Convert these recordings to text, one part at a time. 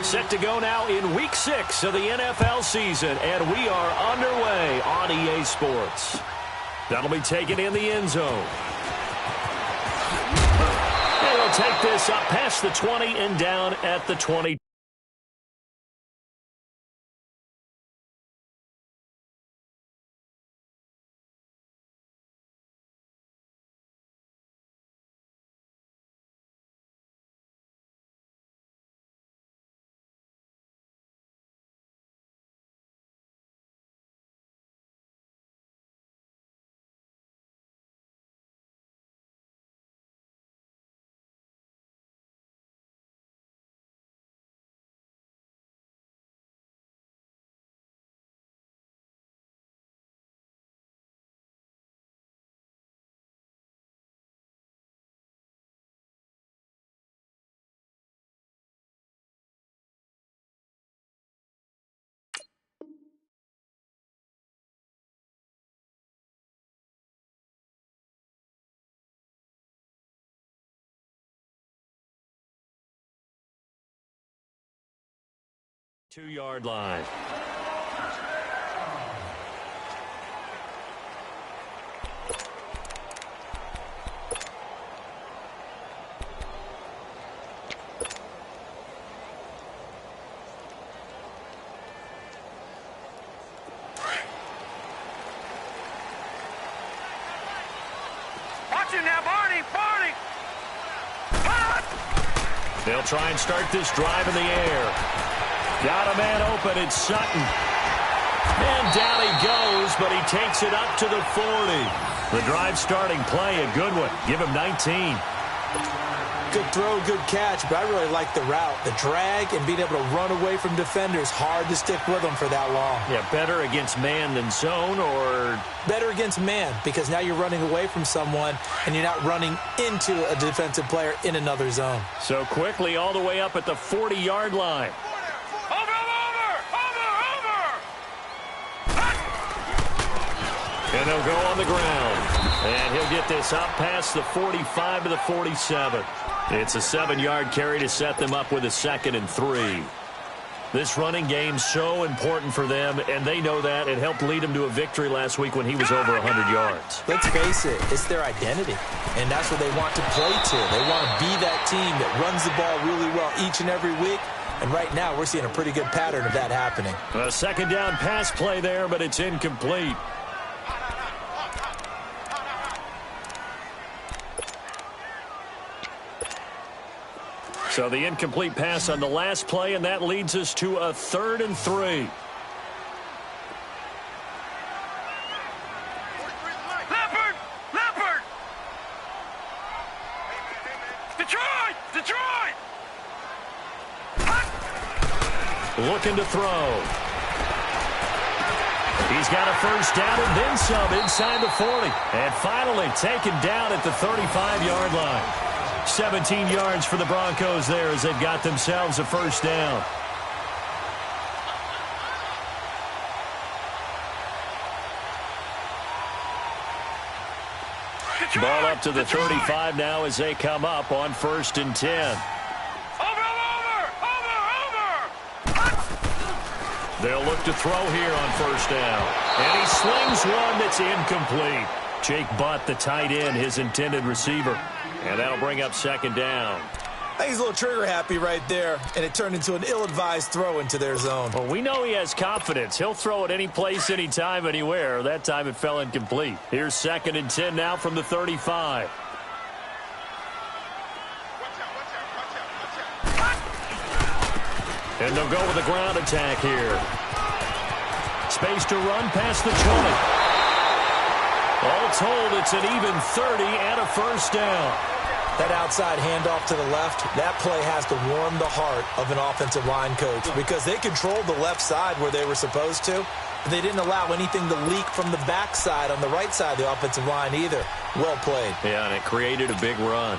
Set to go now in Week 6 of the NFL season, and we are underway on EA Sports. That'll be taken in the end zone. And he'll take this up past the 20 and down at the 20. Two-yard line. Watch it now, Barney! They'll try and start this drive in the air. Got a man open, it's Sutton. And down he goes, but he takes it up to the 40. The drive starting play, a good one. Give him 19. Good throw, good catch, but I really like the route. The drag and being able to run away from defenders, hard to stick with them for that long. Yeah, better against man than zone, or? Better against man, because now you're running away from someone and you're not running into a defensive player in another zone. So quickly all the way up at the 40-yard line. And they'll go on the ground. And he'll get this up past the 45 to the 47. It's a 7-yard carry to set them up with a 2nd and 3. This running game's so important for them, and they know that. It helped lead them to a victory last week when he was over 100 yards. Let's face it, it's their identity, and that's what they want to play to. They want to be that team that runs the ball really well each and every week. And right now, we're seeing a pretty good pattern of that happening. A 2nd down pass play there, but it's incomplete. So the incomplete pass on the last play, and that leads us to a 3rd and 3. Leopard! Detroit! Looking to throw. He's got a 1st down and then some inside the 40. And finally taken down at the 35-yard line. 17 yards for the Broncos there as they've got themselves a 1st down. Ball up to the 35 now as they come up on 1st and 10. They'll look to throw here on 1st down. And he slings one that's incomplete. Jake Butt, the tight end, his intended receiver. And that'll bring up 2nd down. I think he's a little trigger happy right there, and it turned into an ill-advised throw into their zone. Well, we know he has confidence. He'll throw it any place, anytime, anywhere. That time it fell incomplete. Here's 2nd and 10 now from the 35. And they'll go with a ground attack here. Space to run past the 20. All told, it's an even 30 and a 1st down. That outside handoff to the left, that play has to warm the heart of an offensive line coach because they controlled the left side where they were supposed to, but they didn't allow anything to leak from the backside on the right side of the offensive line either. Well played. Yeah, and it created a big run.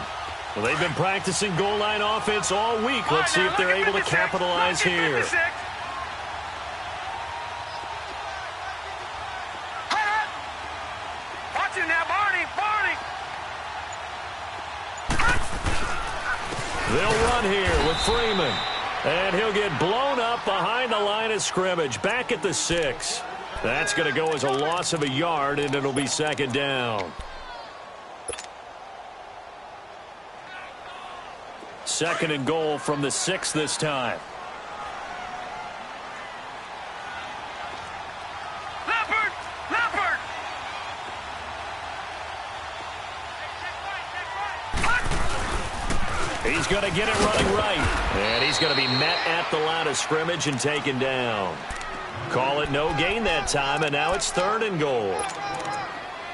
Well, they've been practicing goal line offense all week. Let's see if they're able to capitalize here. They'll run here with Freeman. And he'll get blown up behind the line of scrimmage, back at the 6. That's going to go as a loss of a yard, and it'll be second down. Second and goal from the 6 this time. He's going to get it running right. And he's going to be met at the line of scrimmage and taken down. Call it no gain that time, and now it's third and goal.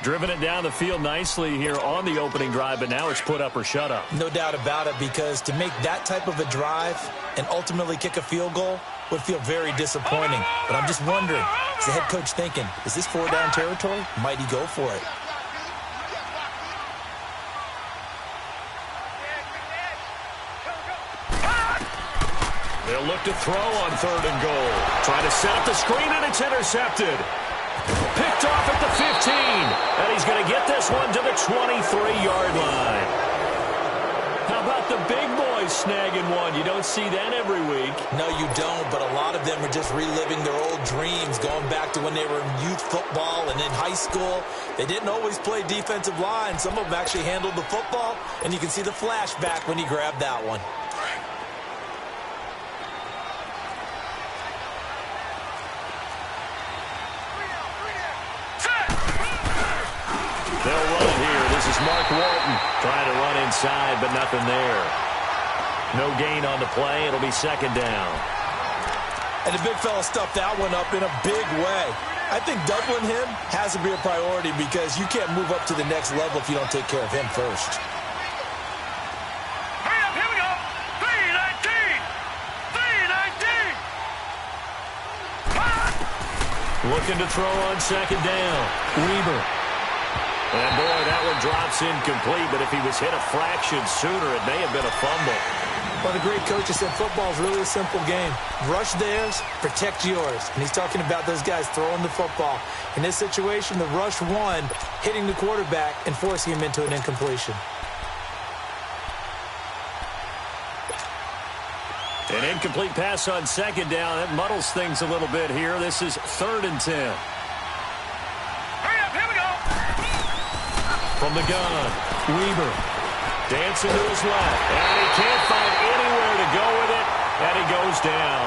Driven it down the field nicely here on the opening drive, but now it's put up or shut up. No doubt about it, because to make that type of a drive and ultimately kick a field goal would feel very disappointing. But I'm just wondering, is the head coach thinking, is this 4-down territory? Might he go for it? They'll look to throw on third and goal. Trying to set up the screen, and it's intercepted. Picked off at the 15. And he's going to get this one to the 23-yard line. How about the big boys snagging one? You don't see that every week. No, you don't, but a lot of them are just reliving their old dreams, going back to when they were in youth football and in high school. They didn't always play defensive line. Some of them actually handled the football, and you can see the flashback when he grabbed that one. They'll run it here. This is Mark Walton trying to run inside, but nothing there. No gain on the play. It'll be second down. And the big fella stuffed that one up in a big way. I think doubling him has to be a priority, because you can't move up to the next level if you don't take care of him first. Hurry up, here we go. 3-19. 3-19. Looking to throw on second down. Weber. And, boy, that one drops incomplete, but if he was hit a fraction sooner, it may have been a fumble. Well, the great coach has said football is really a simple game. Rush theirs, protect yours. And he's talking about those guys throwing the football. In this situation, the rush won, hitting the quarterback and forcing him into an incompletion. An incomplete pass on second down. That muddles things a little bit here. This is 3rd and 10. Hurry up, here we go. From the gun, Weber dancing to his left, and he can't find anywhere to go with it, and he goes down.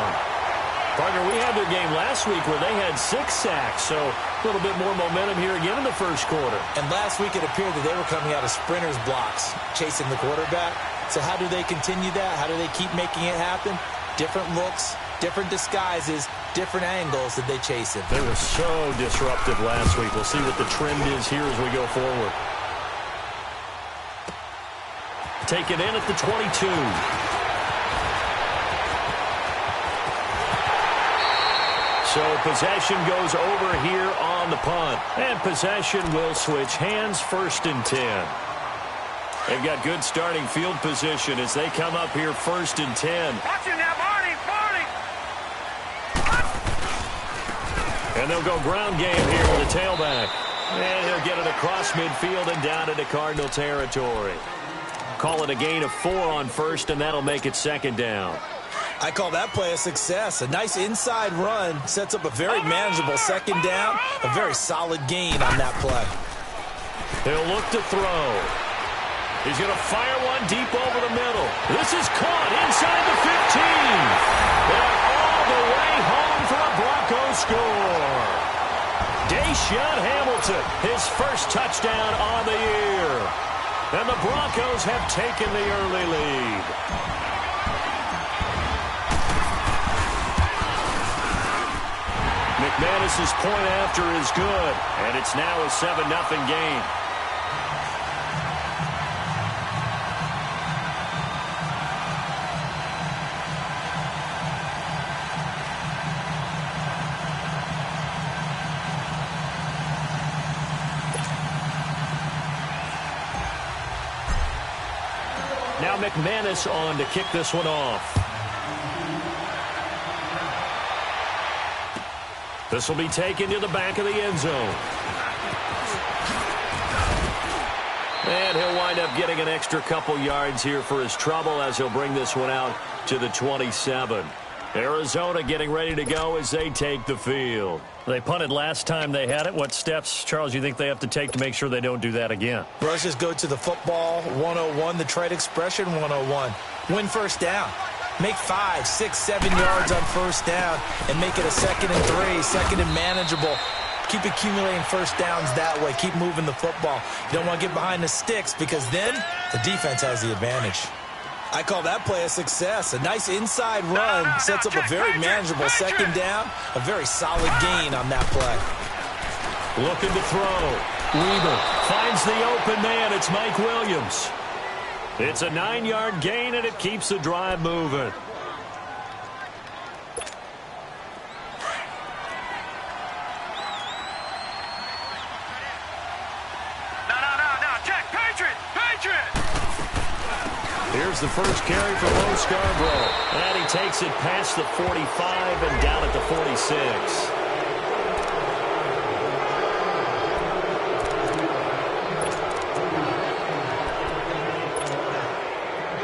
Partner, we had their game last week where they had 6 sacks, so a little bit more momentum here again in the first quarter. And last week it appeared that they were coming out of sprinters blocks, chasing the quarterback. So how do they continue that? How do they keep making it happen? Different looks, different disguises, different angles that they chase him. They were so disruptive last week. We'll see what the trend is here as we go forward. Taken in at the 22. So possession goes over here on the punt. And possession will switch hands, 1st and 10. They've got good starting field position as they come up here 1st and 10. Watch it now, Barney. And they'll go ground game here with the tailback. And he'll get it across midfield and down into Cardinal territory. Call it a gain of 4 on 1st, and that'll make it second down. I call that play a success. A nice inside run sets up a very manageable second down. A very solid gain on that play. He'll look to throw. He's going to fire one deep over the middle. This is caught inside the 15. They're all the way home for a Broncos score. Deshaun Hamilton, his first touchdown on the year. And the Broncos have taken the early lead. McManus's point after is good, and it's now a 7-0 game. Now McManus on to kick this one off. This will be taken to the back of the end zone. And he'll wind up getting an extra couple yards here for his trouble as he'll bring this one out to the 27. Arizona getting ready to go as they take the field. They punted last time they had it. What steps, Charles, you think they have to take to make sure they don't do that again? Well, let's just go to the football 101, the trade expression 101. Win first down. Make 5, 6, 7 yards on first down and make it a 2nd and 3, 2nd and manageable. Keep accumulating first downs that way. Keep moving the football. You don't want to get behind the sticks because then the defense has the advantage. I call that play a success. A nice inside run sets up a very manageable 2nd down. A very solid gain on that play. Looking to throw. Weaver finds the open man. It's Mike Williams. It's a 9-yard gain, and it keeps the drive moving. Here's the first carry for Bo Scarborough. And he takes it past the 45 and down at the 46.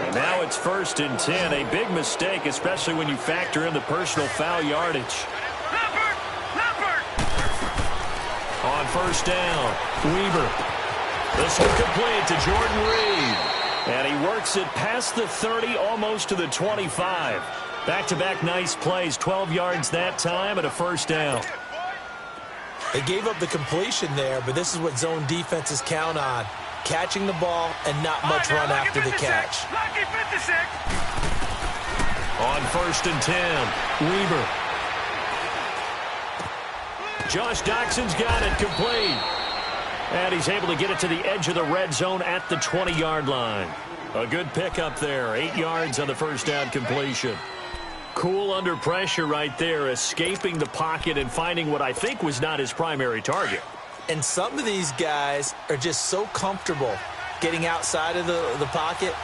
And now it's 1st and 10. A big mistake, especially when you factor in the personal foul yardage. On first down, Weaver. This one complete to Jordan Reed. And he works it past the 30, almost to the 25. Back-to-back nice plays, 12 yards that time and a first down. They gave up the completion there, but this is what zone defenses count on. Catching the ball and not much run after the catch. On 1st and 10, Weaver. Josh Doxson's got it complete. And he's able to get it to the edge of the red zone at the 20-yard line. A good pickup there, 8 yards on the first down completion. Cool under pressure right there, escaping the pocket and finding what I think was not his primary target. And some of these guys are just so comfortable getting outside of the pocket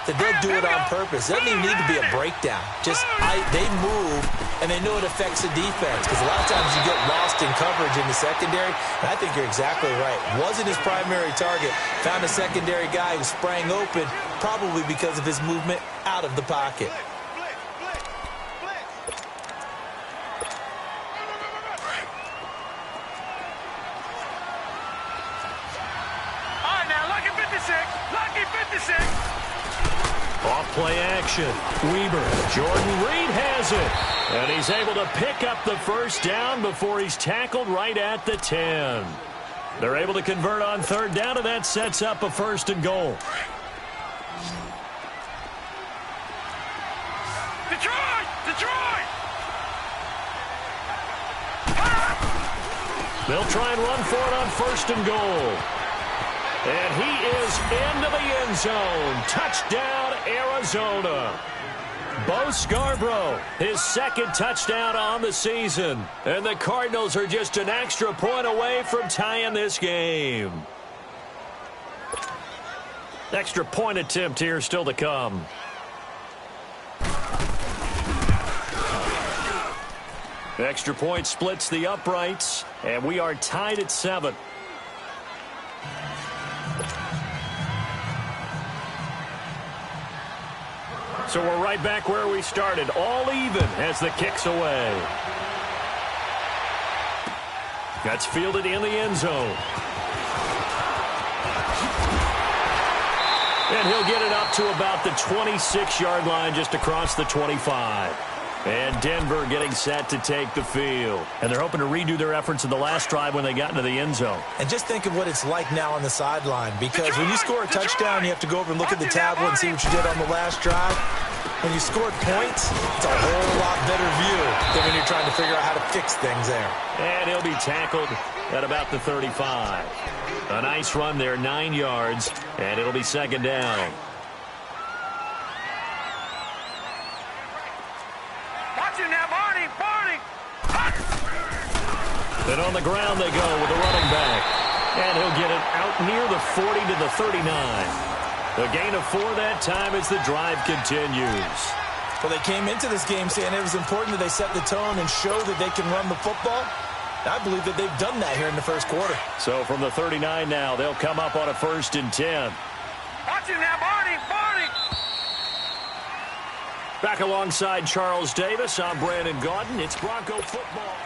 that they'll do it on purpose. It doesn't even need to be a breakdown. Just they move, and they know it affects the defense because a lot of times you get lost in coverage in the secondary, and I think you're exactly right. Wasn't his primary target. Found a secondary guy who sprang open, probably because of his movement out of the pocket. All right, now, lucky 56. Lucky 56. Off play action. Weaver. Jordan Reed has it. And he's able to pick up the first down before he's tackled right at the 10. They're able to convert on 3rd down, and that sets up a 1st and goal. Detroit! Detroit! They'll try and run for it on 1st and goal. And he is into the end zone. Touchdown, Arizona. Bo Scarborough, his 2nd touchdown on the season. And the Cardinals are just an extra point away from tying this game. Extra point attempt here still to come. Extra point splits the uprights, and we are tied at 7. So we're right back where we started, all even as the kick's away. That's fielded in the end zone. And he'll get it up to about the 26-yard line, just across the 25. And Denver getting set to take the field. And they're hoping to redo their efforts in the last drive when they got into the end zone. And just think of what it's like now on the sideline, because when you score a touchdown, you have to go over and look at the tablet and see what you did on the last drive. When you scored points, it's a whole lot better view than when you're trying to figure out how to fix things there. And he'll be tackled at about the 35. A nice run there, 9 yards, and it'll be 2nd down. Then on the ground they go with a running back. And he'll get it out near the 40 to the 39. A gain of 4 that time as the drive continues. Well, they came into this game saying it was important that they set the tone and show that they can run the football. I believe that they've done that here in the first quarter. So from the 39 now, they'll come up on a 1st and 10. Watch it now, Barney! Back alongside Charles Davis, I'm Brandon Gaudin. It's Bronco football.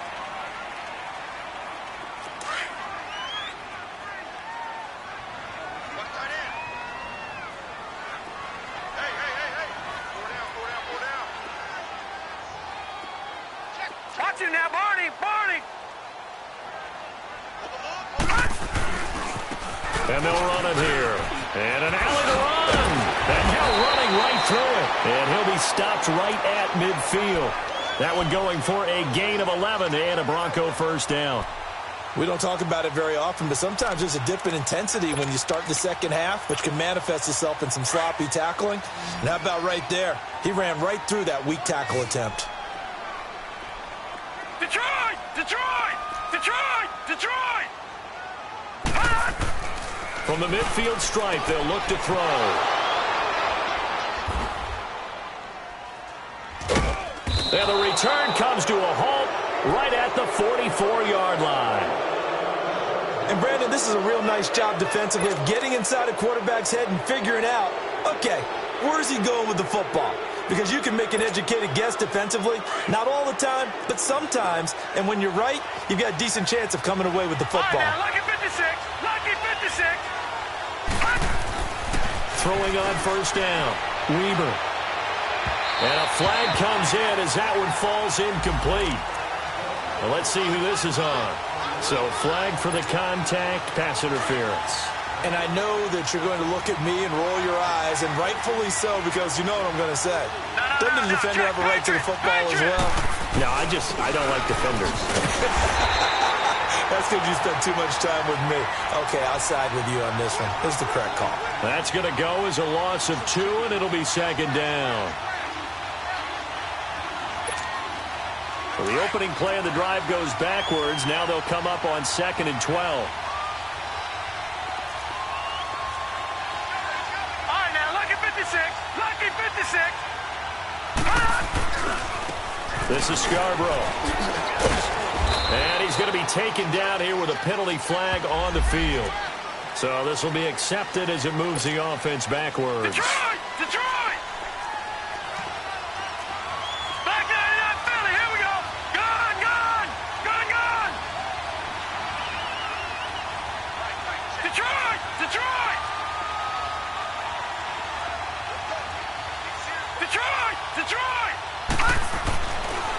Watch him now, Barney! Barney! And they'll run it here. And an alley to run. And now running right through it. And he'll be stopped right at midfield. That one going for a gain of 11 and a Bronco first down. We don't talk about it very often, but sometimes there's a dip in intensity when you start the second half, which can manifest itself in some sloppy tackling. And how about right there? He ran right through that weak tackle attempt. Detroit! Detroit! Detroit! Detroit! From the midfield stripe, they'll look to throw. And the return comes to a halt right at the 44-yard line. And, Brandon, this is a real nice job defensively of getting inside a quarterback's head and figuring out, okay, where's he going with the football? Because you can make an educated guess defensively, not all the time, but sometimes. And when you're right, you've got a decent chance of coming away with the football. All right, now, lucky 56. Lucky 56. Throwing on first down. Weber. And a flag comes in as that one falls incomplete. Well, let's see who this is on. So flag for the contact, pass interference. And I know that you're going to look at me and roll your eyes, and rightfully so, because you know what I'm going to say. Doesn't the defender have a right to the football as well? No, I don't like defenders. That's because you spent too much time with me. Okay, I'll side with you on this one. This is the correct call. That's going to go as a loss of 2, and it'll be second down. Well, the opening play of the drive goes backwards. Now they'll come up on 2nd and 12. All right, now, lucky 56. Lucky 56. This is Scarborough. And he's going to be taken down here with a penalty flag on the field. So this will be accepted as it moves the offense backwards. Detroit! Detroit! Back 99 Philly, here we go! Gone, gone! Gone, gone! Detroit! Detroit! Detroit! Detroit!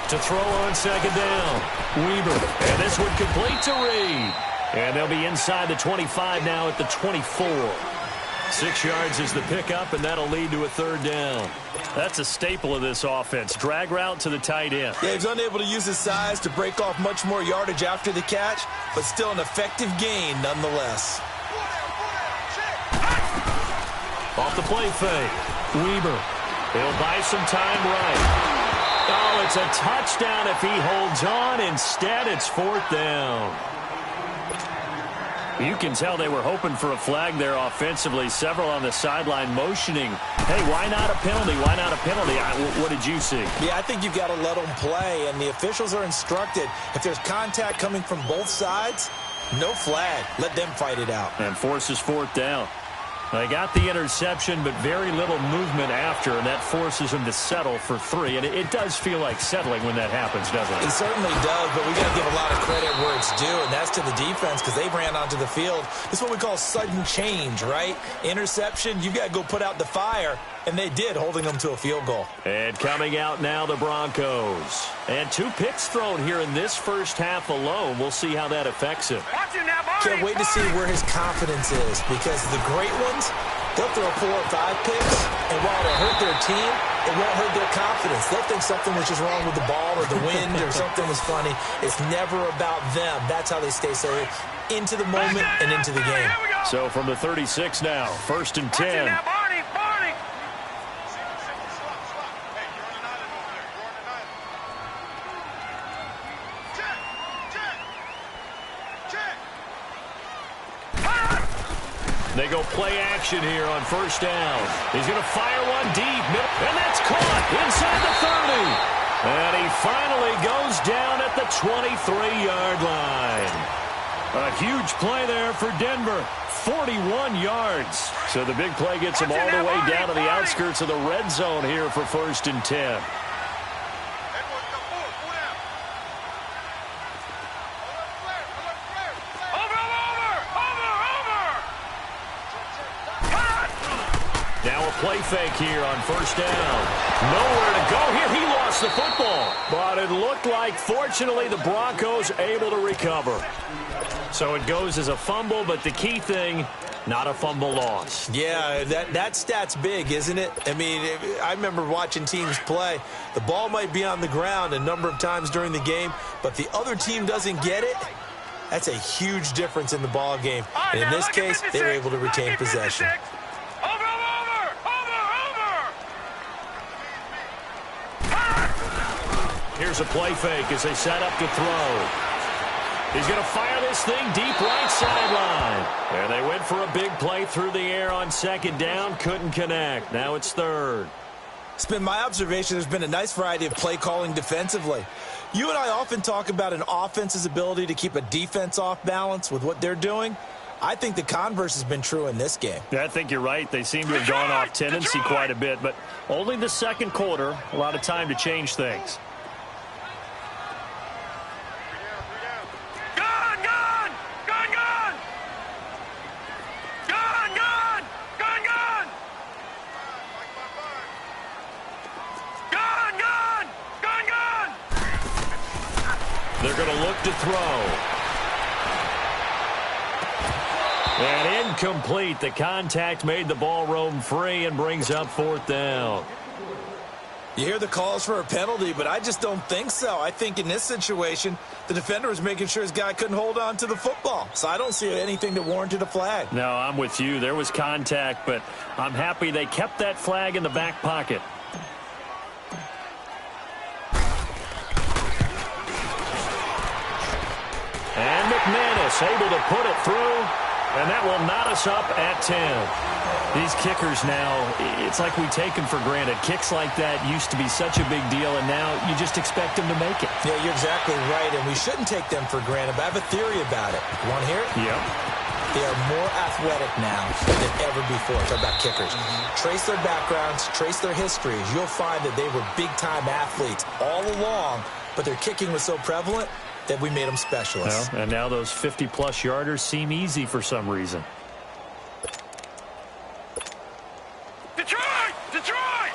To throw on second down. Weber. And this one complete to Reed. And they'll be inside the 25 now at the 24. 6 yards is the pickup, and that'll lead to a third down. That's a staple of this offense. Drag route to the tight end. Yeah, he's unable to use his size to break off much more yardage after the catch, but still an effective gain nonetheless. Off the play fake. Weber. He'll buy some time right. Oh, it's a touchdown if he holds on. Instead, it's 4th down. You can tell they were hoping for a flag there offensively. Several on the sideline motioning. Hey, why not a penalty? Why not a penalty? What did you see? Yeah, I think you've got to let them play, and the officials are instructed. If there's contact coming from both sides, no flag. Let them fight it out. And forces 4th down. They got the interception, but very little movement after, and that forces them to settle for 3. And it does feel like settling when that happens, doesn't it? It certainly does, but we got to give a lot of credit where it's due, and that's to the defense because they ran onto the field. This is what we call sudden change, right? Interception, you've got to go put out the fire, and they did, holding them to a field goal. And coming out now, the Broncos. And 2 picks thrown here in this first half alone. We'll see how that affects him. Watch him now, Barney! Can't wait to see where his confidence is because the great ones, they'll throw 4 or 5 picks, and while it'll hurt their team, it won't hurt their confidence. They'll think something was just wrong with the ball or the wind or something was funny. It's never about them. That's how they stay so into the moment and into the game. So from the 36 now, 1st and 10. Watch him now, Barney! Barney! They go play action here on first down. He's going to fire one deep. And that's caught inside the 30. And he finally goes down at the 23-yard line. A huge play there for Denver. 41 yards. So the big play gets them all the way down to the outskirts of the red zone here for 1st and 10. Now a play fake here on 1st down. Nowhere to go here. He lost the football. But it looked like, fortunately, the Broncos able to recover. So it goes as a fumble, but the key thing, not a fumble loss. Yeah, that stat's big, isn't it? I mean, I remember watching teams play. The ball might be on the ground a number of times during the game, but the other team doesn't get it. That's a huge difference in the ball game. And in this case, they were able to retain possession. Here's a play fake as they set up to throw. He's going to fire this thing deep right sideline. And they went for a big play through the air on 2nd down. Couldn't connect. Now it's 3rd. It's been my observation there's been a nice variety of play calling defensively. You and I often talk about an offense's ability to keep a defense off balance with what they're doing. I think the converse has been true in this game. Yeah, I think you're right. They seem to have gone off tendency quite a bit, but only the 2nd quarter. A lot of time to change things. They're going to look to throw. And incomplete. The contact made the ball roam free and brings up 4th down. You hear the calls for a penalty, but I just don't think so. I think in this situation, the defender was making sure his guy couldn't hold on to the football. So I don't see anything that warranted a flag. No, I'm with you. There was contact, but I'm happy they kept that flag in the back pocket. And McManus able to put it through, and that will knot us up at 10. These kickers now, it's like we take them for granted. Kicks like that used to be such a big deal, and now you just expect them to make it. Yeah, you're exactly right, and we shouldn't take them for granted, but I have a theory about it. You want to hear it? Yep. They are more athletic now than ever before. Talk about kickers. Trace their backgrounds, trace their histories. You'll find that they were big-time athletes all along, but their kicking was so prevalent that we made them specialists. Well, and now those 50-plus yarders seem easy for some reason. Detroit! Detroit!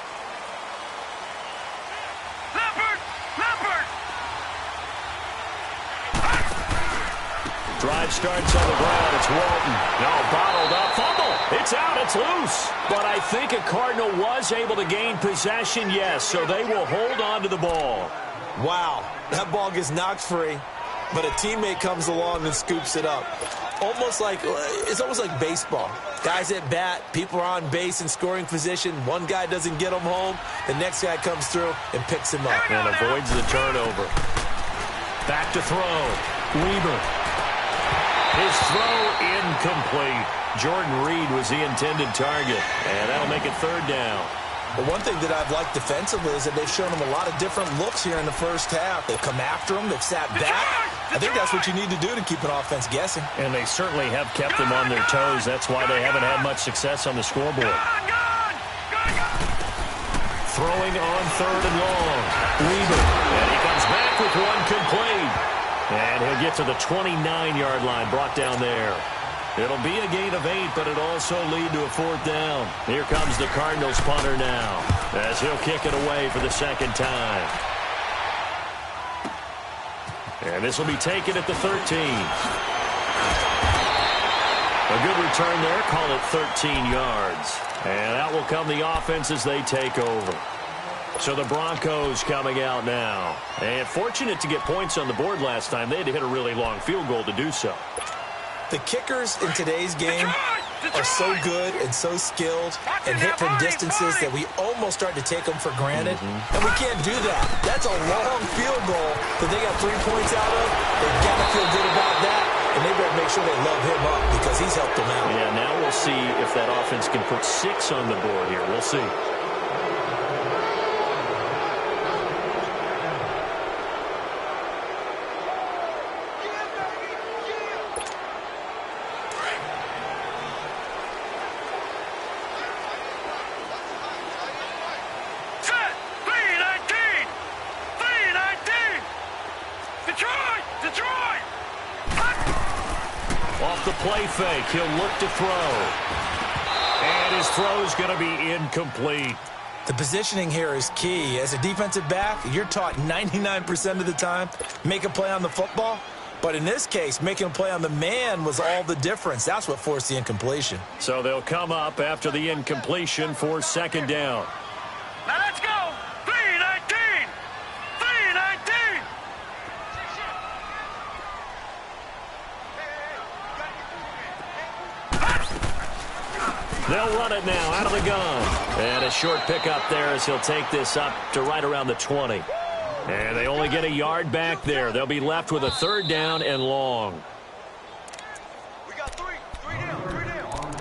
Leopard! Leopard! Drive starts on the ground. It's Walton. Now bottled up. Fumble. It's out. It's loose. But I think a Cardinal was able to gain possession, yes, so they will hold on to the ball. Wow, that ball gets knocked free, but a teammate comes along and scoops it up. It's almost like baseball. Guys at bat, people are on base in scoring position. One guy doesn't get him home. The next guy comes through and picks him up. And avoids the turnover. Back to throw. Weaver. His throw incomplete. Jordan Reed was the intended target. And that'll make it 3rd down. But one thing that I've liked defensively is that they've shown them a lot of different looks here in the first half. They've come after them. They've sat back. I think that's what you need to do to keep an offense guessing. And they certainly have kept them on their toes. That's why they haven't had much success on the scoreboard. Throwing on 3rd and long. Weaver. And he comes back with one complete. And he'll get to the 29-yard line, brought down there. It'll be a gain of 8, but it'll also lead to a 4th down. Here comes the Cardinals punter now, as he'll kick it away for the 2nd time. And this will be taken at the 13. A good return there, call it 13 yards. And out will come the offense as they take over. So the Broncos coming out now. And fortunate to get points on the board last time. They had to hit a really long field goal to do so. The kickers in today's game are so good and so skilled and hit from distances that we almost start to take them for granted. And we can't do that. That's a long field goal that they got 3 points out of. They've got to feel good about that. And they better make sure they love him up because he's helped them out. Yeah, now we'll see if that offense can put 6 on the board here. We'll see. play fake. He'll look to throw. And his throw is going to be incomplete. The positioning here is key. As a defensive back, you're taught 99% of the time, make a play on the football. But in this case, making a play on the man was all the difference. That's what forced the incompletion. So they'll come up after the incompletion for second down. Now let's go. 3-19. 3-19. They'll run it now out of the gun. And a short pickup there as he'll take this up to right around the 20. And they only get a yard back there. They'll be left with a third down and long. We got three. Three down.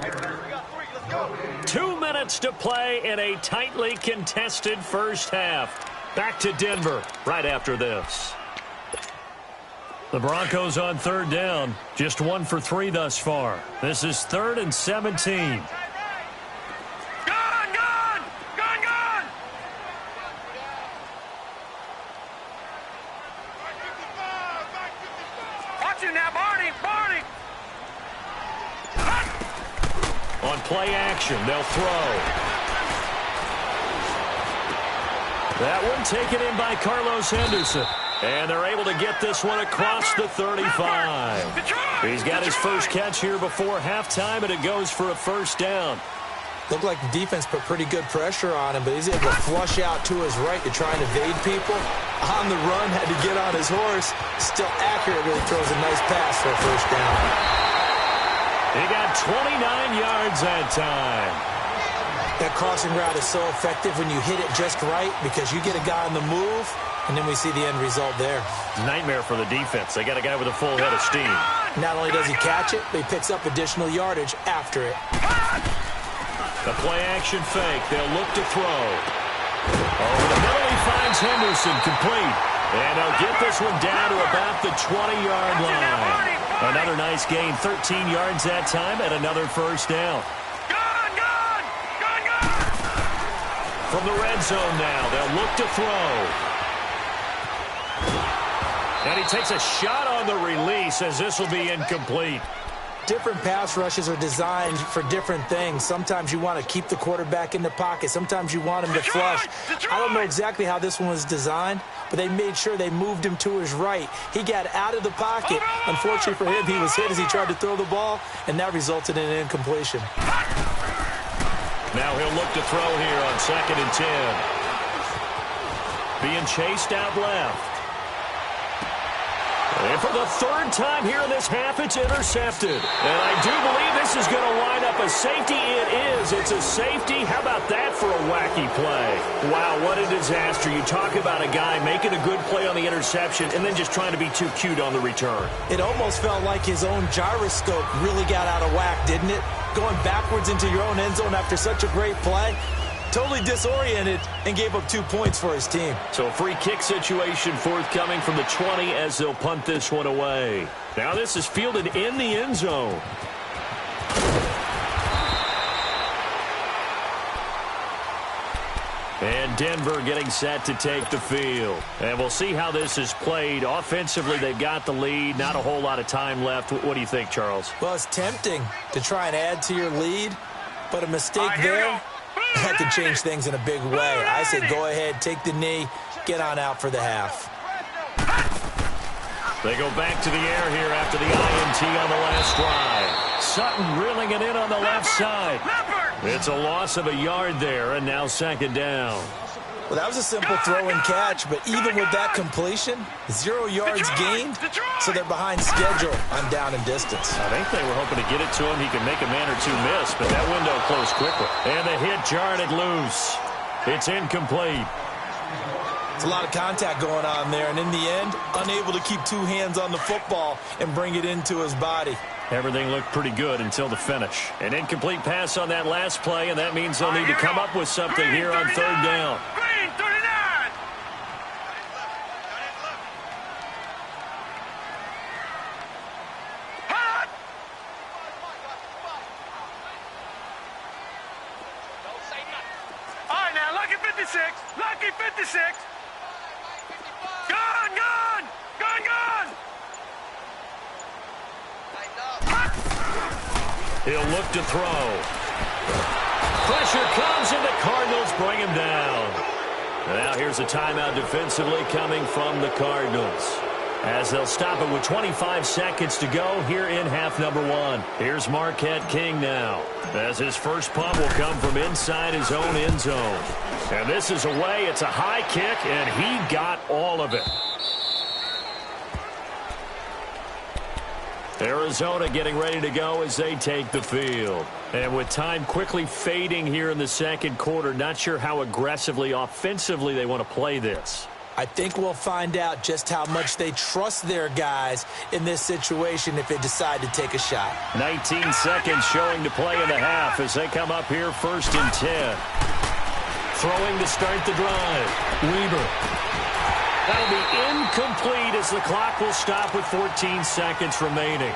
Hey, we got three. Let's go. 2 minutes to play in a tightly contested first half. Back to Denver right after this. The Broncos on third down. Just 1 for 3 thus far. This is 3rd and 17. On play action, they'll throw. That one taken in by Carlos Henderson. And they're able to get this one across the 35. He's got his first catch here before halftime, and it goes for a first down. Looked like the defense put pretty good pressure on him, but he's able to flush out to his right to try and evade people. On the run, had to get on his horse. Still accurately throws a nice pass for a first down. He got 29 yards that time. That crossing route is so effective when you hit it just right because you get a guy on the move, and then we see the end result there. Nightmare for the defense. They got a guy with a full head of steam. Not only does he catch it, but he picks up additional yardage after it. The play-action fake. They'll look to throw. Over the middle, he finds Henderson complete. And they'll get this one down to about the 20-yard line. Another nice gain, 13 yards that time, and another first down. From the red zone now, they'll look to throw. And he takes a shot on the release as this will be incomplete. Different pass rushes are designed for different things. Sometimes you want to keep the quarterback in the pocket. Sometimes you want him to flush. I don't know exactly how this one was designed, but they made sure they moved him to his right. He got out of the pocket. Unfortunately for him, he was hit as he tried to throw the ball, and that resulted in an incompletion. Now he'll look to throw here on 2nd and 10. Being chased out left. And for the third time here in this half, it's intercepted. And I do believe this is going to line up a safety. It is. It's a safety. How about that for a wacky play? Wow, what a disaster. You talk about a guy making a good play on the interception and then just trying to be too cute on the return. It almost felt like his own gyroscope really got out of whack, didn't it? Going backwards into your own end zone after such a great play. Totally disoriented and gave up 2 points for his team. So a free kick situation forthcoming from the 20 as they'll punt this one away. Now this is fielded in the end zone. And Denver getting set to take the field. And we'll see how this is played. Offensively, they've got the lead. Not a whole lot of time left. What do you think, Charles? Well, it's tempting to try and add to your lead, but a mistake there that could change things in a big way. I say go ahead, take the knee, get on out for the half. They go back to the air here after the INT on the last drive. Sutton reeling it in on the left side. It's a loss of a yard there, and now 2nd down. Well, that was a simple throw and catch, but even with that completion, 0 yards gained, so they're behind schedule on down and distance. I think they were hoping to get it to him. He could make a man or two miss, but that window closed quickly. And the hit jarred it loose. It's incomplete. It's a lot of contact going on there, and in the end, unable to keep 2 hands on the football and bring it into his body. Everything looked pretty good until the finish. An incomplete pass on that last play, and that means they'll need to come up with something here on 3rd down. Green 39. Hot. All right, now, lucky 56. Lucky 56. Gun, gun. Gun, gun. He'll look to throw. Pressure comes, and the Cardinals bring him down. Now here's a timeout defensively coming from the Cardinals, as they'll stop it with 25 seconds to go here in half number one. Here's Marquette King now, as his first punt will come from inside his own end zone. And this is away. It's a high kick, and he got all of it. Arizona getting ready to go as they take the field. And with time quickly fading here in the second quarter, not sure how aggressively, offensively they want to play this. I think we'll find out just how much they trust their guys in this situation if they decide to take a shot. 19 seconds showing to play in the half as they come up here 1st and 10. Throwing to start the drive. Weber. That'll be incomplete as the clock will stop with 14 seconds remaining.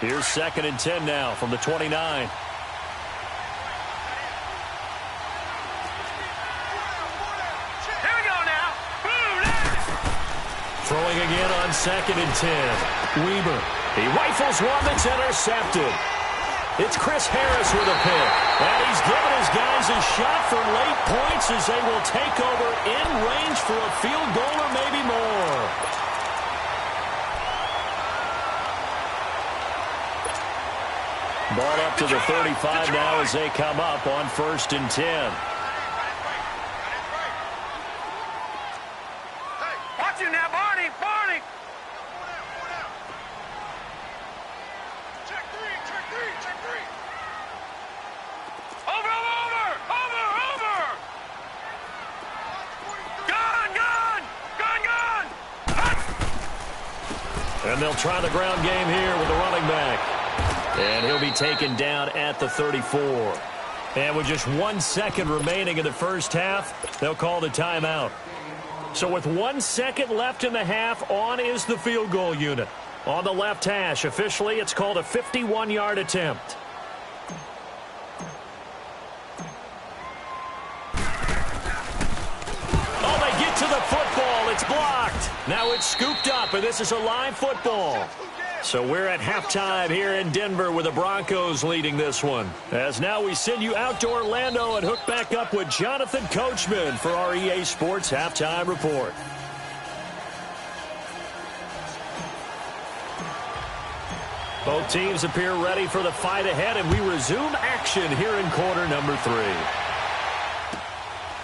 Here's 2nd and 10 now from the 29. Throwing again on 2nd and 10. Weber. He rifles one that's intercepted. It's Chris Harris with a pick. And he's given his guys a shot for late points as they will take over in range for a field goal or maybe more. Ball up to the 35 now as they come up on 1st and 10. And they'll try the ground game here with the running back. And he'll be taken down at the 34. And with just 1 second remaining in the first half, they'll call the timeout. So with 1 second left in the half, on is the field goal unit. On the left hash, officially, it's called a 51-yard attempt. Oh, they get to the football. It's blocked. Now it's scooped up, and this is a live football. So we're at halftime here in Denver with the Broncos leading this one. As now we send you out to Orlando and hook back up with Jonathan Coachman for our EA Sports Halftime Report. Both teams appear ready for the fight ahead, and we resume action here in quarter number 3.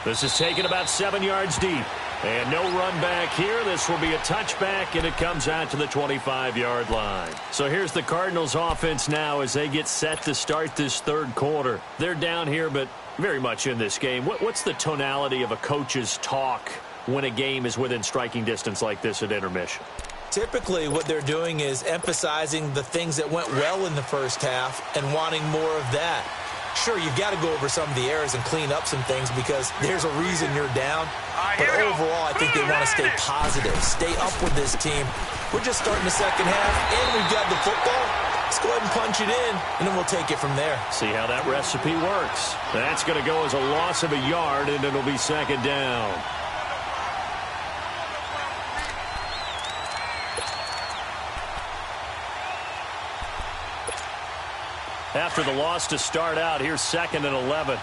This is taken about 7 yards deep. And no run back here. This will be a touchback, and it comes out to the 25-yard line. So here's the Cardinals offense now as they get set to start this third quarter. They're down here, but very much in this game. What's the tonality of a coach's talk when a game is within striking distance like this at intermission? Typically, what they're doing is emphasizing the things that went well in the first half and wanting more of that. Sure, you've got to go over some of the errors and clean up some things because there's a reason you're down. But overall, I think they want to stay positive, stay up with this team. We're just starting the second half, and we've got the football. Let's go ahead and punch it in, and then we'll take it from there. See how that recipe works. That's going to go as a loss of a yard, and it'll be 2nd down. After the loss to start out, here's 2nd and 11.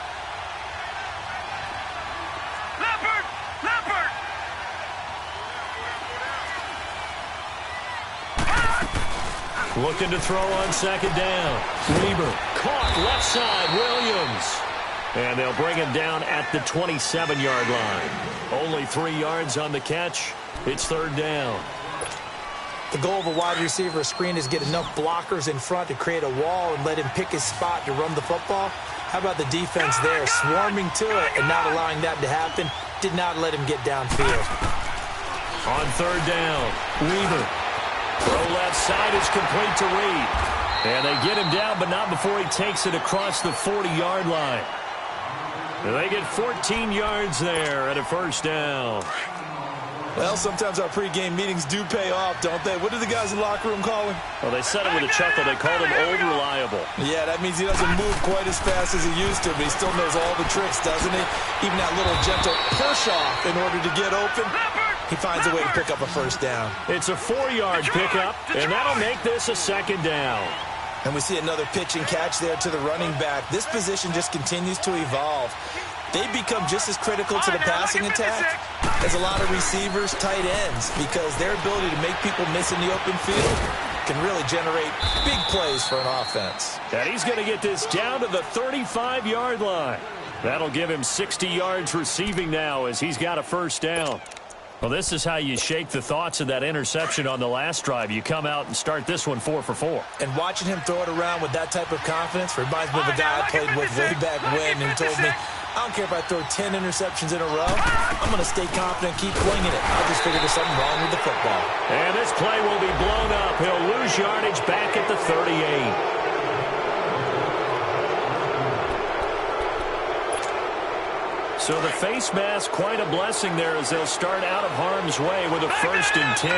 Looking to throw on 2nd down. Weber caught left side. Williams. And they'll bring him down at the 27-yard line. Only 3 yards on the catch. It's 3rd down. The goal of a wide receiver screen is get enough blockers in front to create a wall and let him pick his spot to run the football. How about the defense there, swarming to it and not allowing that to happen? Did not let him get downfield. On 3rd down, Weber. Throw left side is complete to Reed. And they get him down, but not before he takes it across the 40-yard line. And they get 14 yards there at a 1st down. Well, sometimes our pregame meetings do pay off, don't they? What do the guys in the locker room call him? Well, they said it with a chuckle. They called him Old Reliable. Yeah, that means he doesn't move quite as fast as he used to, but he still knows all the tricks, doesn't he? Even that little gentle push-off in order to get open. He finds a way to pick up a first down. It's a 4-yard pickup, and that'll make this a second down. And we see another pitch and catch there to the running back. This position just continues to evolve. They become just as critical to the passing attack as a lot of receivers, tight ends, because their ability to make people miss in the open field can really generate big plays for an offense. And he's going to get this down to the 35-yard line. That'll give him 60 yards receiving now as he's got a first down. Well, this is how you shake the thoughts of that interception on the last drive. You come out and start this one 4 for 4. And watching him throw it around with that type of confidence reminds me of a guy I played with way back when who told me, I don't care if I throw 10 interceptions in a row. I'm going to stay confident, keep winging it. I just figured there's something wrong with the football. And this play will be blown up. He'll lose yardage back at the 38. So the face mask, quite a blessing there as they'll start out of harm's way with a 1st and 10.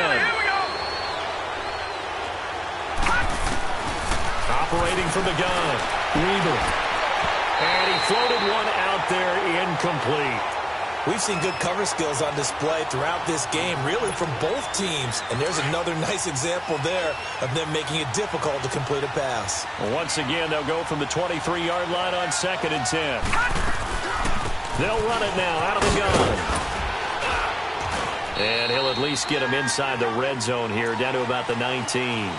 Operating from the gun, Weaver. And he floated one out there, incomplete. We've seen good cover skills on display throughout this game, really from both teams. And there's another nice example there of them making it difficult to complete a pass. Well, once again, they'll go from the 23-yard line on 2nd and 10. They'll run it now out of the gun. And he'll at least get him inside the red zone here, down to about the 19.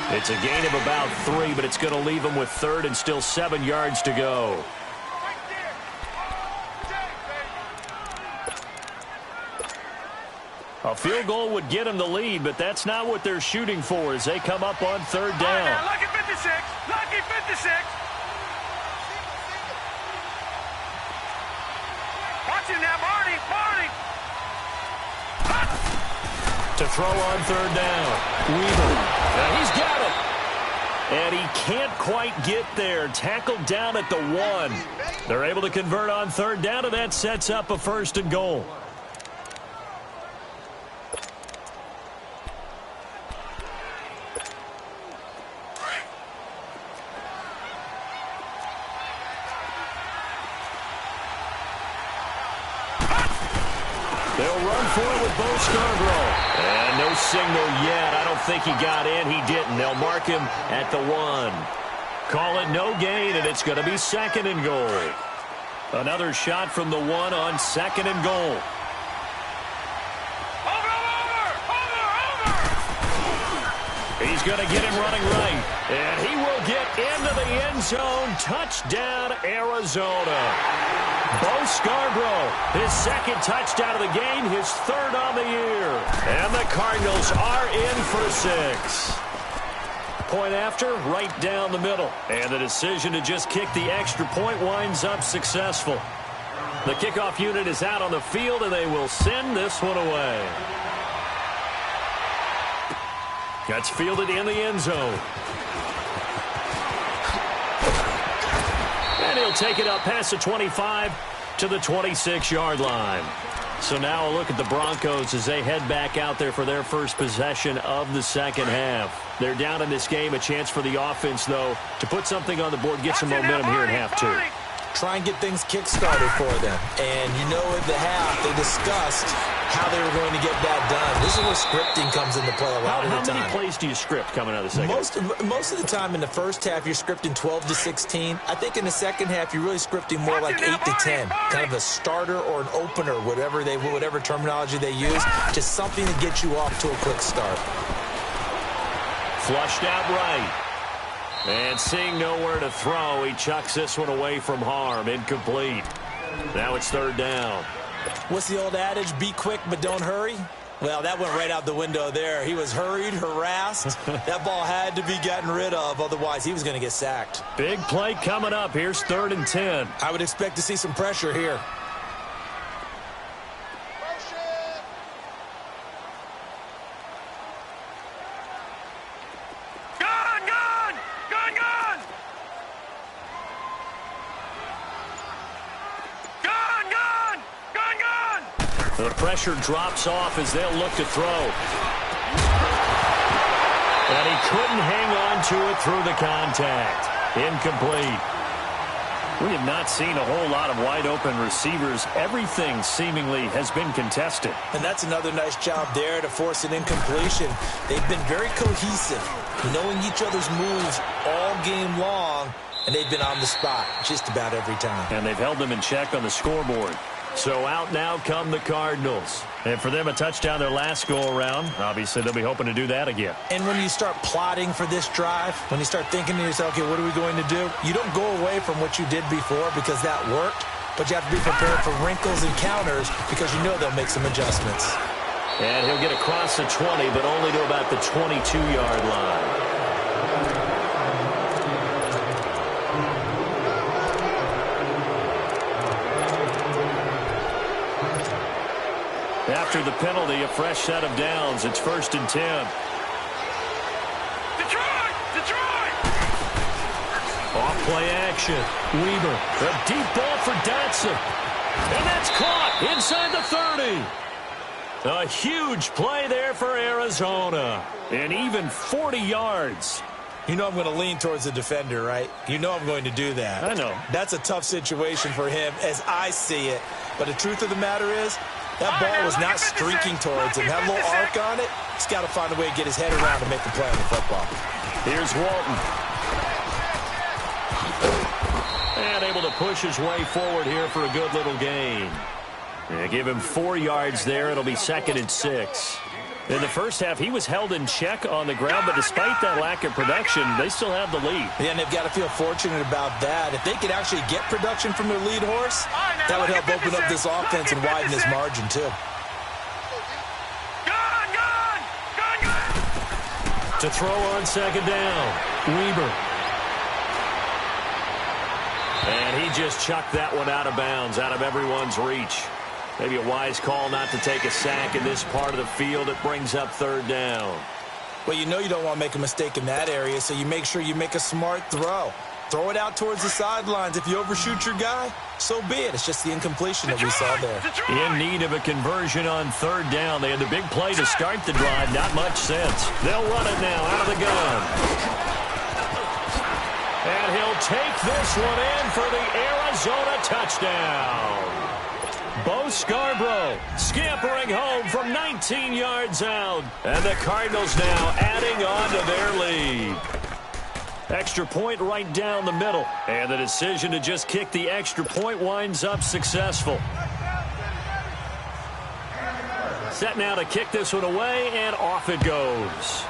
It's a gain of about 3, but it's going to leave him with 3rd and still 7 yards to go. A field goal would get him the lead, but that's not what they're shooting for as they come up on 3rd down. Now, lucky 56. Lucky 56. Watch him now, Barney. Barney. To throw on 3rd down. Weaver. Now he's got it. And he can't quite get there. Tackled down at the 1. They're able to convert on 3rd down, and that sets up a 1st and goal. They'll run for it with Bo Scarborough. And no signal yet. I don't think he got in. He didn't. They'll mark him at the 1. Call it no gain, and it's going to be 2nd and goal. Another shot from the 1 on 2nd and goal. Over. He's going to get him running right. And he will get into the end zone. Touchdown, Arizona. Bo Scarborough, his 2nd touchdown of the game, his 3rd on the year. And the Cardinals are in for 6. Point after, right down the middle. And the decision to just kick the extra point winds up successful. The kickoff unit is out on the field, and they will send this one away. Gets fielded in the end zone. And he'll take it up past the 25 to the 26-yard line. So now a look at the Broncos as they head back out there for their first possession of the second half. They're down in this game. A chance for the offense, though, to put something on the board, get some momentum here in half 2. Try and get things kick-started for them. And you know at the half, they discussed how they were going to get that done. This is where scripting comes into play a lot of the time. How many plays do you script coming out of the second half? Most of the time in the first half, you're scripting 12 to 16. I think in the second half, you're really scripting more like 8 to 10. Kind of a starter or an opener, whatever terminology they use. Just something to get you off to a quick start. Flushed out right. And seeing nowhere to throw, he chucks this one away from harm. Incomplete. Now it's 3rd down. What's the old adage? Be quick, but don't hurry? Well, that went right out the window there. He was hurried, harassed. That ball had to be gotten rid of. Otherwise, he was going to get sacked. Big play coming up. Here's 3rd and 10. I would expect to see some pressure here. The pressure drops off as they'll look to throw. And he couldn't hang on to it through the contact. Incomplete. We have not seen a whole lot of wide-open receivers. Everything seemingly has been contested. And that's another nice job there to force an incompletion. They've been very cohesive, knowing each other's moves all game long, and they've been on the spot just about every time. And they've held them in check on the scoreboard. So out now come the Cardinals. And for them, a touchdown their last go-around. Obviously, they'll be hoping to do that again. And when you start plotting for this drive, when you start thinking to yourself, okay, what are we going to do? You don't go away from what you did before because that worked, but you have to be prepared for wrinkles and counters because you know they'll make some adjustments. And he'll get across the 20, but only to about the 22-yard line. After the penalty, a fresh set of downs. It's 1st and 10. Detroit! Off play action. Weaver. A deep ball for Dotson. And that's caught inside the 30. A huge play there for Arizona. And even 40 yards. You know I'm going to lean towards the defender, right? You know I'm going to do that. I know. That's a tough situation for him as I see it. But the truth of the matter is, that ball was not streaking towards him. That little arc on it, he's got to find a way to get his head around and make the play on the football. Here's Walton. And able to push his way forward here for a good little gain. They give him 4 yards there. It'll be 2nd and 6. In the first half, he was held in check on the ground, but despite that lack of production, they still have the lead. Yeah, and they've got to feel fortunate about that. If they could actually get production from their lead horse, that would help open up this offense and widen this margin, too. To throw on 2nd down, Weaver. And he just chucked that one out of bounds, out of everyone's reach. Maybe a wise call not to take a sack in this part of the field. It brings up 3rd down. Well, you know you don't want to make a mistake in that area, so you make sure you make a smart throw. Throw it out towards the sidelines. If you overshoot your guy, so be it. It's just the incompletion that we saw there. In need of a conversion on 3rd down. They had the big play to start the drive. Not much sense. They'll run it now out of the gun. And he'll take this one in for the Arizona touchdown. Bo Scarborough scampering home from 19 yards out. And the Cardinals now adding on to their lead. Extra point right down the middle. And the decision to just kick the extra point winds up successful. Set now to kick this one away, and off it goes.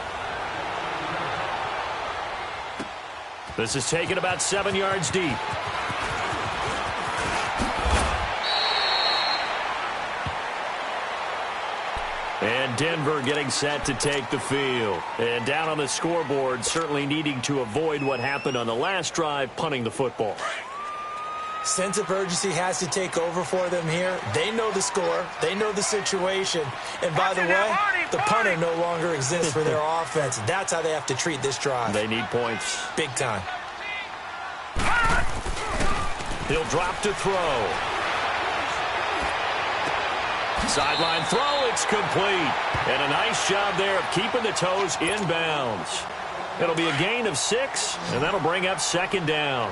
This is taken about 7 yards deep. And Denver getting set to take the field. And down on the scoreboard, certainly needing to avoid what happened on the last drive, punting the football. Sense of urgency has to take over for them here. They know the score. They know the situation. And by the way, the punter no longer exists for their offense. That's how they have to treat this drive. They need points. Big time. He'll drop to throw. Sideline throw, it's complete. And a nice job there of keeping the toes inbounds. It'll be a gain of 6, and that'll bring up 2nd down.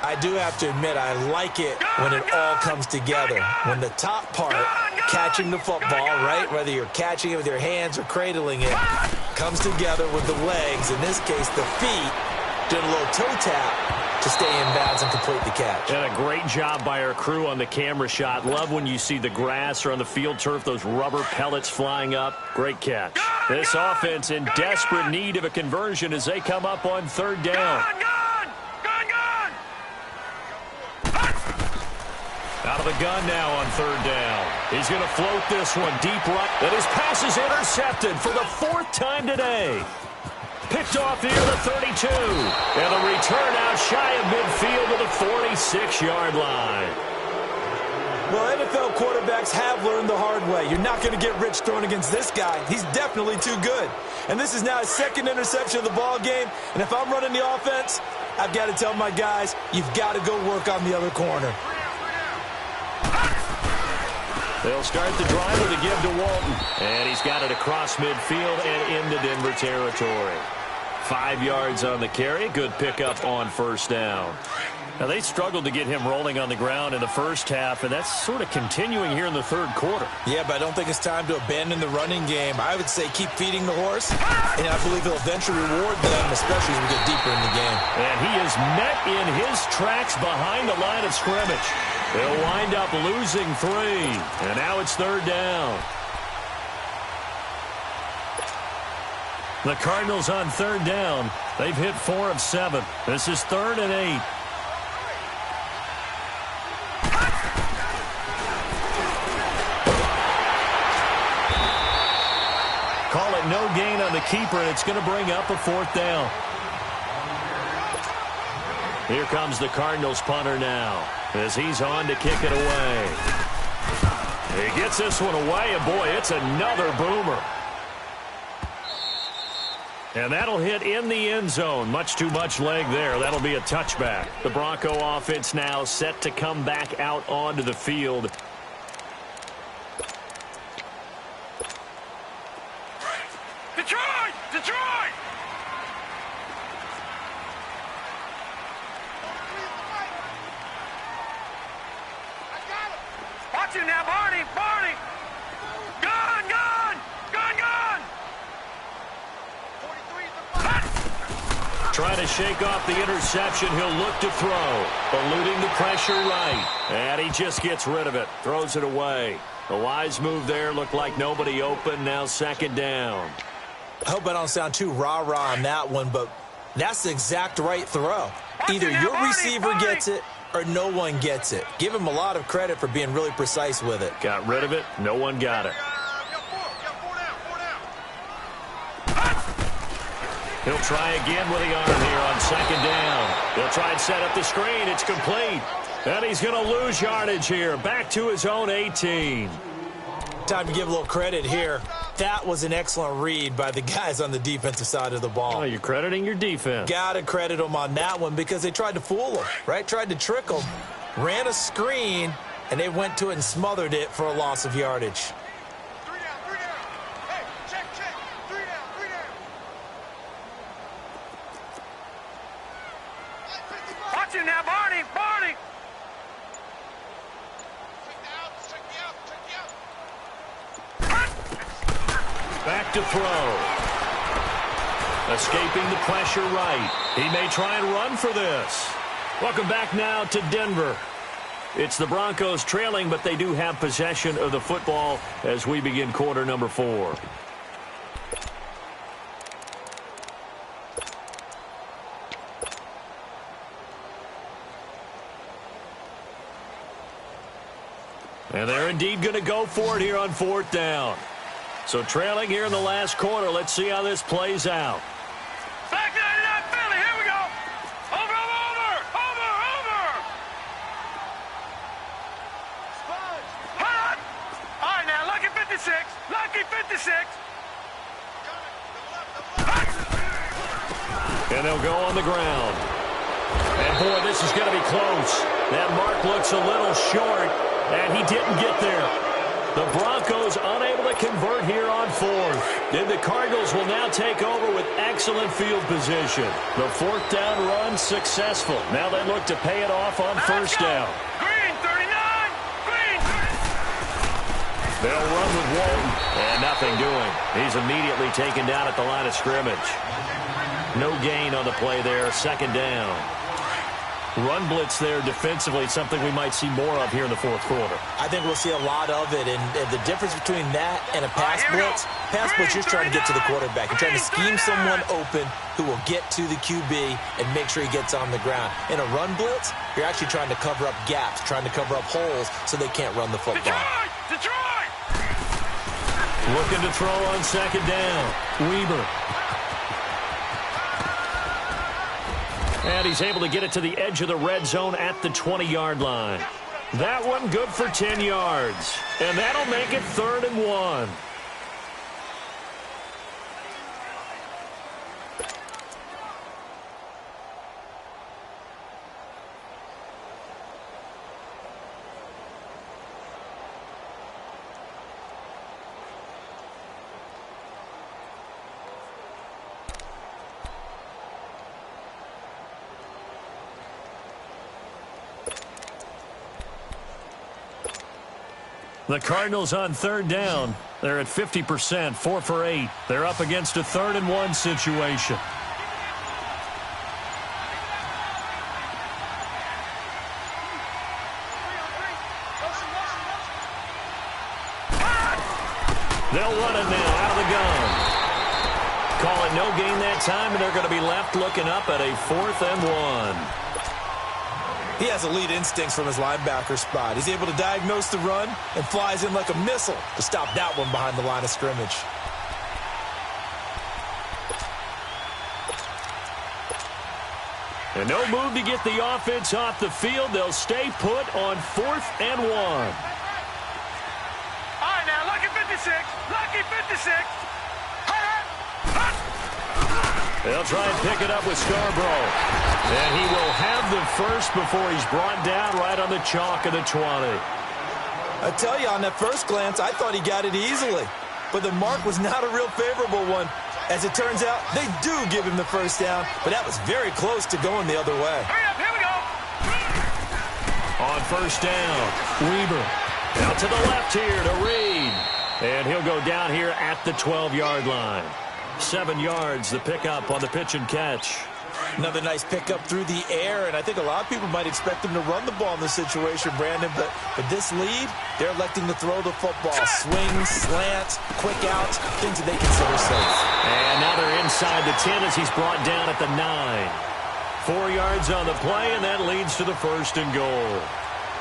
I do have to admit, I like it when it all comes together. When the top part, catching the football, right, whether you're catching it with your hands or cradling it, comes together with the legs, in this case the feet, doing a little toe tap to stay in bounds and complete the catch. And a great job by our crew on the camera shot. Love when you see the grass or on the field turf, those rubber pellets flying up. Great catch. This offense in desperate need of a conversion as they come up on 3rd down. Out of the gun now on 3rd down. He's going to float this one deep right. And his pass is intercepted for the 4th time today. Picked off near the 32. And a return out shy of midfield to the 46-yard line. Well, NFL quarterbacks have learned the hard way. You're not going to get rich throwing against this guy. He's definitely too good. And this is now his 2nd interception of the ball game. And if I'm running the offense, I've got to tell my guys, you've got to go work on the other corner. They'll start the drive with a give to Walton. And he's got it across midfield and into Denver territory. 5 yards on the carry. Good pickup on first down. Now, they struggled to get him rolling on the ground in the first half, and that's sort of continuing here in the third quarter. Yeah, but I don't think it's time to abandon the running game. I would say keep feeding the horse, and I believe he'll eventually reward them, especially as we get deeper in the game. And he is met in his tracks behind the line of scrimmage. They'll wind up losing 3, and now it's third down. The Cardinals on third down. They've hit 4 of 7. This is 3rd and 8. Call it no gain on the keeper, and it's going to bring up a 4th down. Here comes the Cardinals punter now as he's on to kick it away. He gets this one away, and boy, it's another boomer. And that'll hit in the end zone. Much too much leg there. That'll be a touchback. The Bronco offense now set to come back out onto the field. Detroit! Detroit! Watch him now, Barney! Barney! Gun! Gun! Gun! Gun! Trying to shake off the interception. He'll look to throw. Eluding the pressure right. And he just gets rid of it. Throws it away. The wise move there. Looked like nobody open. Now 2nd down. I hope I don't sound too rah-rah on that one, but that's the exact right throw. Either your receiver gets it or no one gets it. Give him a lot of credit for being really precise with it. Got rid of it. No one got it. He'll try again with the arm here on 2nd down. He'll try and set up the screen. It's complete. And he's going to lose yardage here. Back to his own 18. Time to give a little credit here. That was an excellent read by the guys on the defensive side of the ball. Oh, you're crediting your defense. Got to credit them on that one because they tried to fool them, right? Tried to trick them. Ran a screen, and they went to it and smothered it for a loss of yardage. 3 down, 3 down. Hey, check, check. 3 down, 3 down. Watch him now, Barney, Barney. Back to throw. Escaping the pressure right. He may try and run for this. Welcome back now to Denver. It's the Broncos trailing, but they do have possession of the football as we begin quarter number 4. And they're indeed going to go for it here on 4th down. So trailing here in the last quarter. Let's see how this plays out. Back 99 Philly, here we go. Over, over, over, over. Hot. All right, now, lucky 56. Lucky 56. And they'll go on the ground. And, boy, this is going to be close. That mark looks a little short, and he didn't get there. The Broncos unable to convert here on 4th. Then the Cardinals will now take over with excellent field position. The 4th down run successful. Now they look to pay it off on 1st down. Green, 39. Green. They'll run with Walton. And nothing doing. He's immediately taken down at the line of scrimmage. No gain on the play there. 2nd down. Run blitz there defensively, something we might see more of here in the 4th quarter. I think we'll see a lot of it, and the difference between that and a pass blitz, you're trying to get to the quarterback. You're trying to scheme someone open who will get to the QB and make sure he gets on the ground. In a run blitz, you're actually trying to cover up gaps, trying to cover up holes so they can't run the football. Detroit! Looking to throw on 2nd down. Weber. And he's able to get it to the edge of the red zone at the 20-yard line. That one good for 10 yards. And that'll make it 3rd and 1. The Cardinals on third down. They're at 50%, 4 for 8. They're up against a 3rd-and-1 situation. They'll run it now out of the gun. Call it no gain that time, and they're going to be left looking up at a 4th-and-1. He has elite instincts from his linebacker spot. He's able to diagnose the run and flies in like a missile to stop that one behind the line of scrimmage. And no move to get the offense off the field. They'll stay put on 4th-and-1. Lucky 56. Lucky 56. They'll try and pick it up with Scarborough. And he will have the first before he's brought down right on the chalk of the 20. I tell you, on that first glance, I thought he got it easily. But the mark was not a real favorable one. As it turns out, they do give him the first down, but that was very close to going the other way. Hurry up, here we go. On first down, Weber. Out to the left here to Reed. And he'll go down here at the 12-yard line. 7 yards, the pickup on the pitch and catch. Another nice pickup through the air, and I think a lot of people might expect him to run the ball in this situation, Brandon, but this lead, they're electing to throw the football. Swings, slants, quick outs, things that they consider safe. And now they're inside the 10 as he's brought down at the 9. 4 yards on the play, and that leads to the 1st and goal.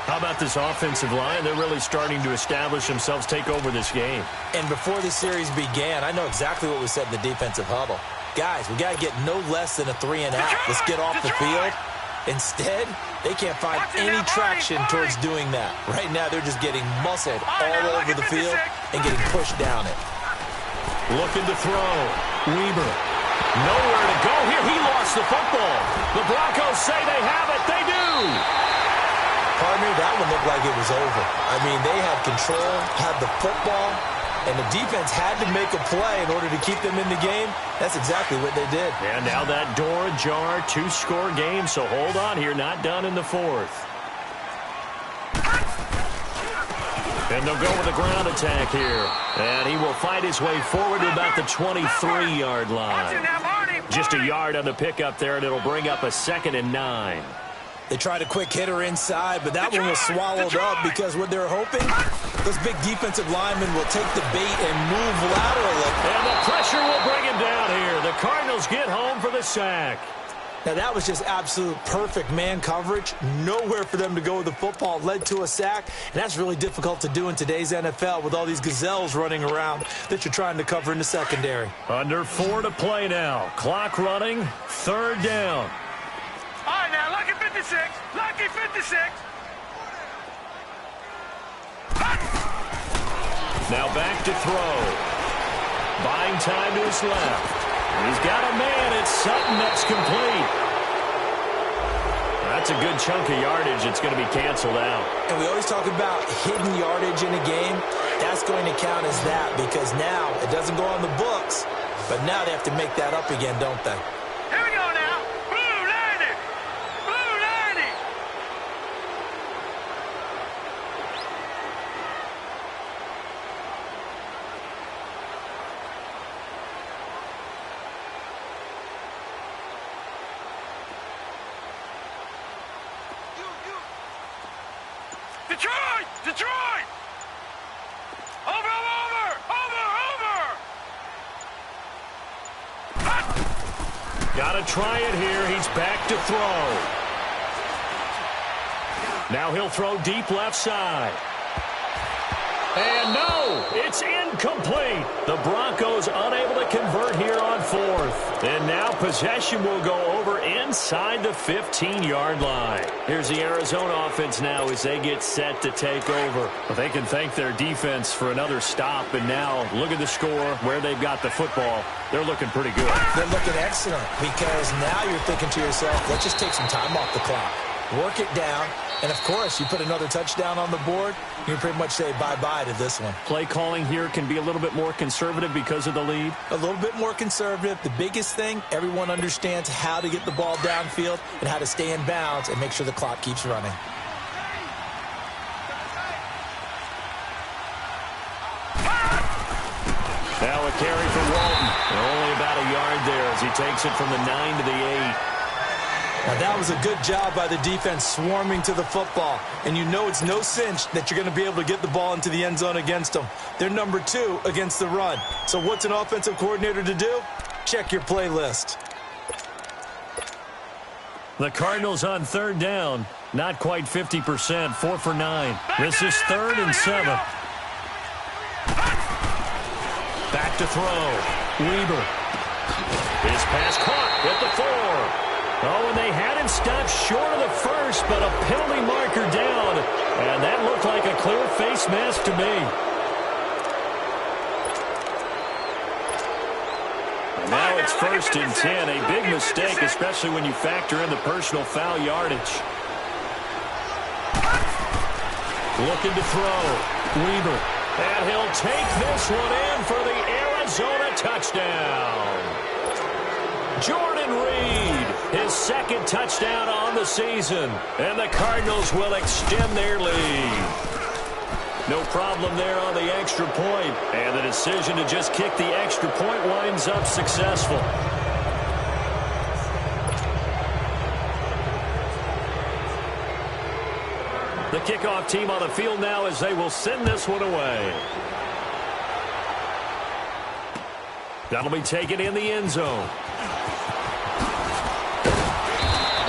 How about this offensive line? They're really starting to establish themselves, take over this game. And before the series began, I know exactly what was said in the defensive huddle. Guys, we got to get no less than a 3 and out. Let's get off the field. Instead, they can't find any traction towards doing that. Right now, they're just getting muscled all over the field and getting pushed down it. Looking to throw. Weber. Nowhere to go here. He lost the football. The Broncos say they have it. They do. Pardon me, that one looked like it was over. I mean, they had control, had the football, and the defense had to make a play in order to keep them in the game. That's exactly what they did. And now that door ajar, 2-score game, so hold on here, not done in the 4th. And they'll go with a ground attack here. And he will fight his way forward to about the 23-yard line. Just a yard on the pickup there, and it'll bring up a 2nd and 9. They tried a quick hitter inside, but that one was swallowed up because what they're hoping, those big defensive linemen will take the bait and move laterally. And the pressure will bring him down here. The Cardinals get home for the sack. Now, that was just absolute perfect man coverage. Nowhere for them to go with the football. Led to a sack, and that's really difficult to do in today's NFL with all these gazelles running around that you're trying to cover in the secondary. Under 4 to play now. Clock running. 3rd down. All right, now, lucky 56. Lucky 56. Now back to throw. Buying time to his left. He's got a man. It's Sutton. That's complete. That's a good chunk of yardage. It's going to be canceled out. And we always talk about hidden yardage in a game. That's going to count as that because now it doesn't go on the books, but now they have to make that up again, don't they? Here we go now. Blue 90. Blue 90. Detroit! Detroit! Over, over, over, over! Got to try it here. He's back to throw. Now he'll throw deep left side. And no, it's incomplete. The Broncos unable to convert here on 4th. And now possession will go over inside the 15-yard line. Here's the Arizona offense now as they get set to take over. But they can thank their defense for another stop. And now look at the score, where they've got the football. They're looking pretty good. They're looking excellent because now you're thinking to yourself, let's just take some time off the clock. Work it down. And, of course, you put another touchdown on the board, you pretty much say bye-bye to this one. Play calling here can be a little bit more conservative because of the lead. A little bit more conservative. The biggest thing, everyone understands how to get the ball downfield and how to stay in bounds and make sure the clock keeps running. Now a carry for Walton. Only about a yard there as he takes it from the 9 to the 8. Now that was a good job by the defense swarming to the football. And you know it's no cinch that you're going to be able to get the ball into the end zone against them. They're number 2 against the run. So what's an offensive coordinator to do? Check your playlist. The Cardinals on third down. Not quite 50%. 4 for 9. This is 3rd and 7. Back to throw. Weber. His pass caught at the 4. Oh, and they had him stopped short of the first, but a penalty marker down. And that looked like a clear face mask to me. And now it's 1st and 10. A big mistake, especially when you factor in the personal foul yardage. Looking to throw. Weber. And he'll take this one in for the Arizona touchdown. Jordan Reed, his 2nd touchdown on the season. And the Cardinals will extend their lead. No problem there on the extra point. And the decision to just kick the extra point winds up successful. The kickoff team on the field now as they will send this one away. That'll be taken in the end zone.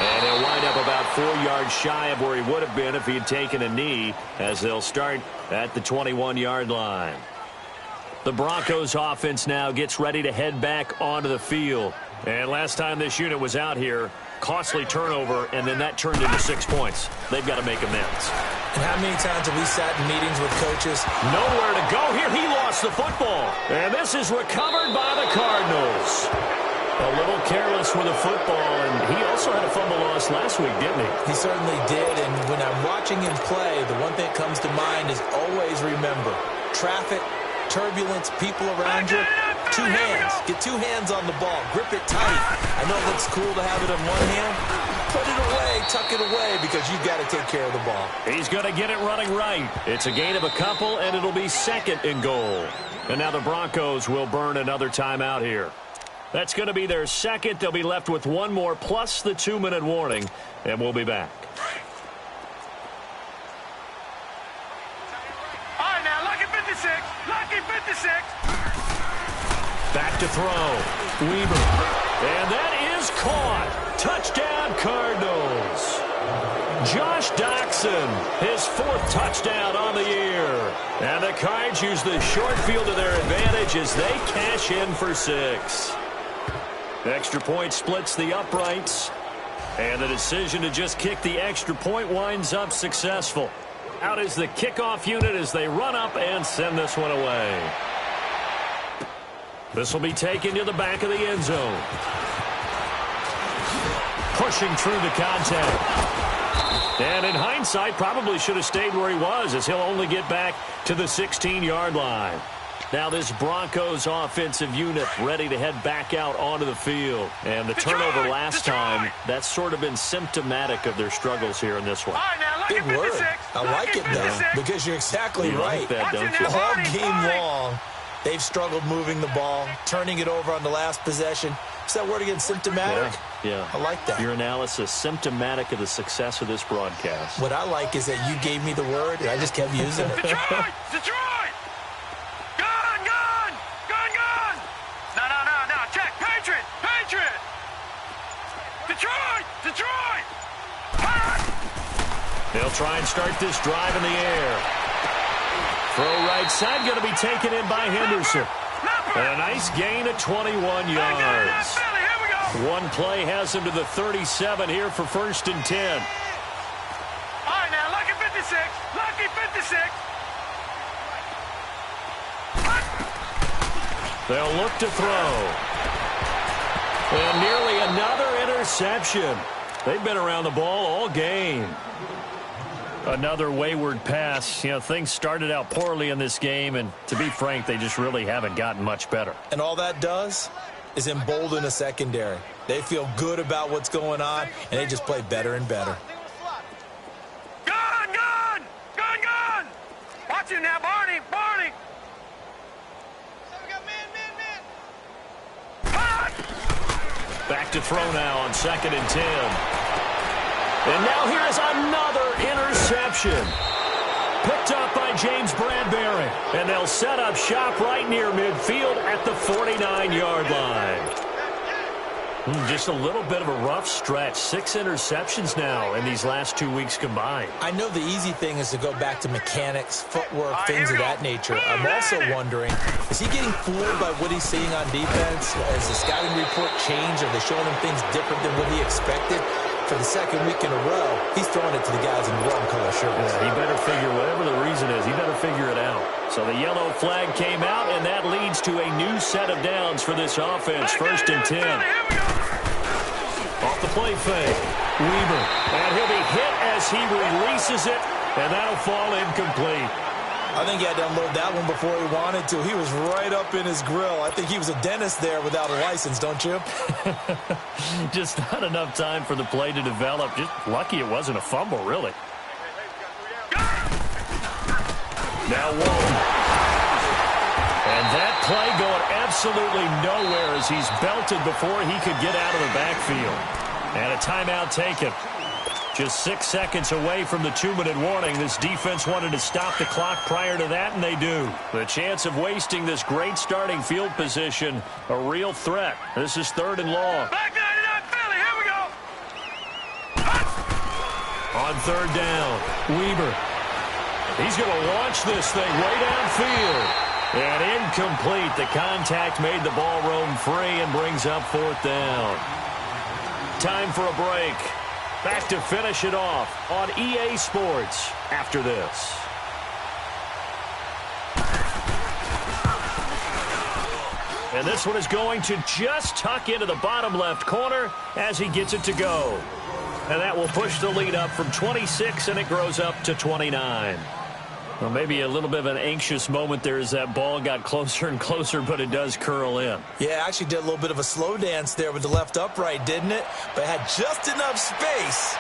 And he'll wind up about 4 yards shy of where he would have been if he had taken a knee, as they'll start at the 21-yard line. The Broncos offense now gets ready to head back onto the field. And last time this unit was out here, costly turnover, and then that turned into 6 points. They've got to make amends. And how many times have we sat in meetings with coaches? Nowhere to go here. He lost the football. And this is recovered by the Cardinals. A little careless with the football, and he also had a fumble loss last week, didn't he? He certainly did, and when I'm watching him play, the one thing that comes to mind is always remember, traffic, turbulence, people around you, 2 hands. Get 2 hands on the ball. Grip it tight. I know it looks cool to have it in one hand. Put it away, tuck it away, because you've got to take care of the ball. He's going to get it running right. It's a gain of a couple, and it'll be 2nd and goal. And now the Broncos will burn another timeout here. That's going to be their 2nd. They'll be left with 1 more plus the 2-minute warning, and we'll be back. All right, now, lucky 56. Lucky 56. Back to throw. Weber. And that is caught. Touchdown, Cardinals. Josh Doxson, his 4th touchdown on the year. And the Cards use the short field to their advantage as they cash in for 6. Extra point splits the uprights. And the decision to just kick the extra point winds up successful. Out is the kickoff unit as they run up and send this one away. This will be taken to the back of the end zone. Pushing through the contact. And in hindsight, probably should have stayed where he was, as he'll only get back to the 16-yard line. Now this Broncos offensive unit ready to head back out onto the field. And the turnover last time, that's sort of been symptomatic of their struggles here in this one. Big word. I like it, though, because you're exactly right. Like that, don't you? All game long, they've struggled moving the ball, turning it over on the last possession. Is that word again, symptomatic? Yeah. I like that. Your analysis, symptomatic of the success of this broadcast. What I like is that you gave me the word, and I just kept using it. Detroit! Detroit! Gun! Gun! Gun! Gun! No. Check. Patriot! Patriot! Detroit! Detroit! They'll try and start this drive in the air. Throw right side, going to be taken in by Henderson. And a nice gain of 21 yards. One play has him to the 37 here for 1st and 10. All right, now, lucky 56. Lucky 56. They'll look to throw. And nearly another interception. They've been around the ball all game. Another wayward pass. You know, things started out poorly in this game, and to be frank, they just really haven't gotten much better. And all that does is embolden a secondary. They feel good about what's going on, and they just play better and better. Gun! Gun! Gun! Gun! Watch it now, Barney! Barney! Back to throw now on 2nd and 10. And now here is another interception. Picked up by James Bradbury. And they'll set up shop right near midfield at the 49-yard line. Just a little bit of a rough stretch. 6 interceptions now in these last 2 weeks combined. I know the easy thing is to go back to mechanics, footwork, things of that nature. I'm also wondering, is he getting fooled by what he's seeing on defense? Has the scouting report changed? Are they showing him things different than what he expected? For the second week in a row, he's throwing it to the guys in wrong color shirts. Yeah, he better figure, whatever the reason is, he better figure it out. So the yellow flag came out, and that leads to a new set of downs for this offense. 1st and 10. Off the play fake. Weaver. And he'll be hit as he releases it, and that'll fall incomplete. I think he had to unload that one before he wanted to. He was right up in his grill. I think he was a dentist there without a license, don't you? Just not enough time for the play to develop. Just lucky it wasn't a fumble, really. Now Walton. And that play going absolutely nowhere as he's belted before he could get out of the backfield. And a timeout taken. Just 6 seconds away from the 2-minute warning. This defense wanted to stop the clock prior to that, and they do. The chance of wasting this great starting field position, a real threat. This is 3rd and long. Back 99 Philly, here we go. On 3rd down, Weaver. He's going to launch this thing way downfield. And incomplete. The contact made the ball roam free and brings up 4th down. Time for a break. Back to finish it off on EA Sports after this. And this one is going to just tuck into the bottom left corner as he gets it to go. And that will push the lead up from 26, and it grows up to 29. Well, maybe a little bit of an anxious moment there as that ball got closer and closer, but it does curl in. Yeah, actually did a little bit of a slow dance there with the left upright, didn't it? But had just enough space,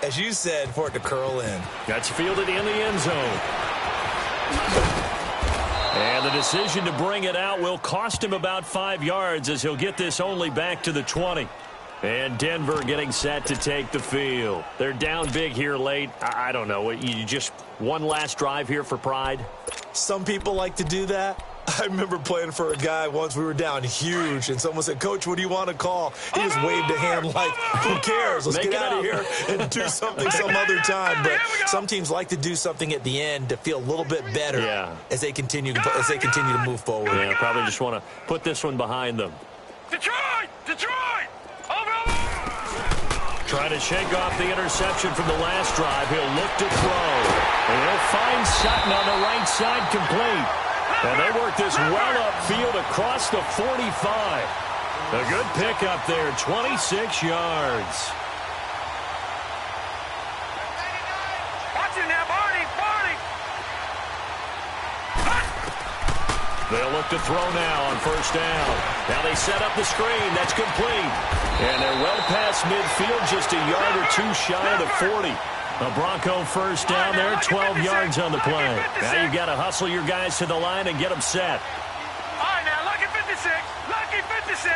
as you said, for it to curl in. That's fielded in the end zone. And the decision to bring it out will cost him about 5 yards as he'll get this only back to the 20. And Denver getting set to take the field. They're down big here late. I don't know. You just one last drive here for pride? Some people like to do that. I remember playing for a guy once. We were down huge, and someone said, "Coach, what do you want to call?" He just waved a hand like, "Who cares? Let's get out of here and do something some other time." But some teams like to do something at the end to feel a little bit better as they continue to move forward. Yeah, probably just want to put this one behind them. Detroit! Detroit! Over! Trying to shake off the interception from the last drive. He'll look to throw. And he'll find Sutton on the right side complete. And they work this well upfield across the 45. A good pickup there, 26 yards. Watch it now, Barney! Barney! They'll look to throw now on 1st down. Now they set up the screen. That's complete. And they're well past midfield, just a yard or two shy of the 40. A Bronco 1st down there, 12 yards on the play. Now you've got to hustle your guys to the line and get them set. All right, now, lucky 56. Lucky 56.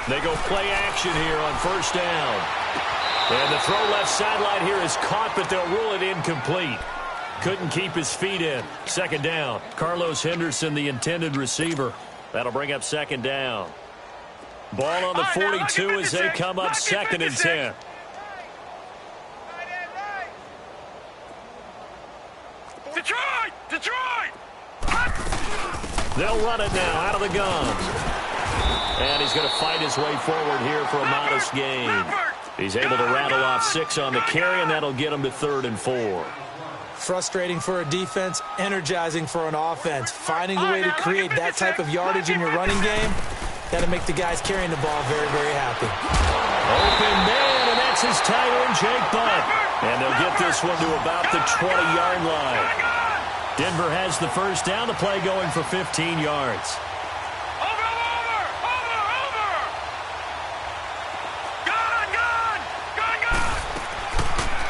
They go play action here on 1st down. And the throw left sideline here is caught, but they'll rule it incomplete. Couldn't keep his feet in. 2nd down. Carlos Henderson, the intended receiver. That'll bring up 2nd down. Ball on the 42 as they come up 2nd and 10. Detroit! Detroit! They'll run it now out of the gun. And he's going to fight his way forward here for a modest gain. He's able to rattle off 6 on the carry, and that'll get him to 3rd and 4. Frustrating for a defense, energizing for an offense. Finding a way to create that type of yardage in your running game, that'll make the guys carrying the ball very, very happy. Open man, and that's his tight end, Jake Butt. And they'll get this one to about the 20-yard line. Denver has the 1st down, the play going for 15 yards.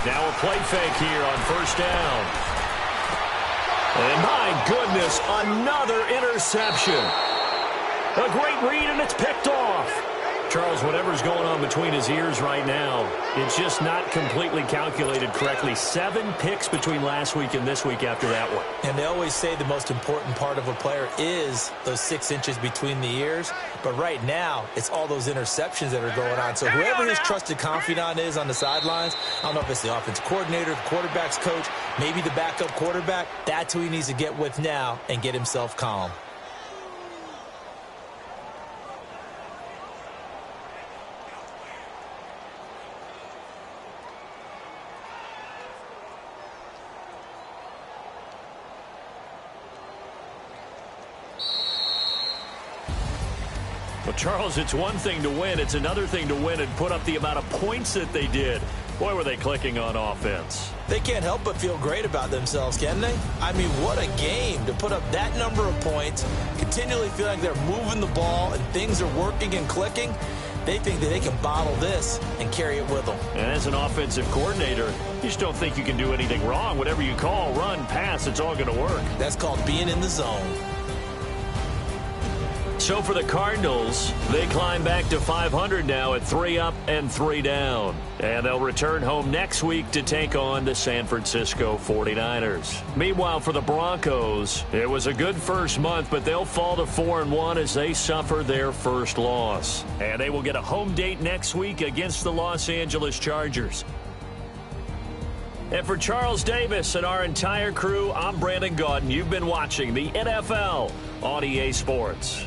Now a play fake here on 1st down. And my goodness, another interception. A great read, and it's picked off. Charles, whatever's going on between his ears right now, it's just not completely calculated correctly. 7 picks between last week and this week after that one. And they always say the most important part of a player is those 6 inches between the ears. But right now, it's all those interceptions that are going on. So whoever his trusted confidant is on the sidelines, I don't know if it's the offense coordinator, the quarterback's coach, maybe the backup quarterback, that's who he needs to get with now and get himself calm. Well, Charles, it's one thing to win. It's another thing to win and put up the amount of points that they did. Boy, were they clicking on offense. They can't help but feel great about themselves, can they? I mean, what a game to put up that number of points, continually feel like they're moving the ball and things are working and clicking. They think that they can bottle this and carry it with them. And as an offensive coordinator, you just don't think you can do anything wrong. Whatever you call, run, pass, it's all going to work. That's called being in the zone. So for the Cardinals, they climb back to 500 now at 3 up and 3 down. And they'll return home next week to take on the San Francisco 49ers. Meanwhile, for the Broncos, it was a good first month, but they'll fall to 4-1 as they suffer their first loss. And they will get a home date next week against the Los Angeles Chargers. And for Charles Davis and our entire crew, I'm Brandon Gaudin. You've been watching the NFL on EA Sports.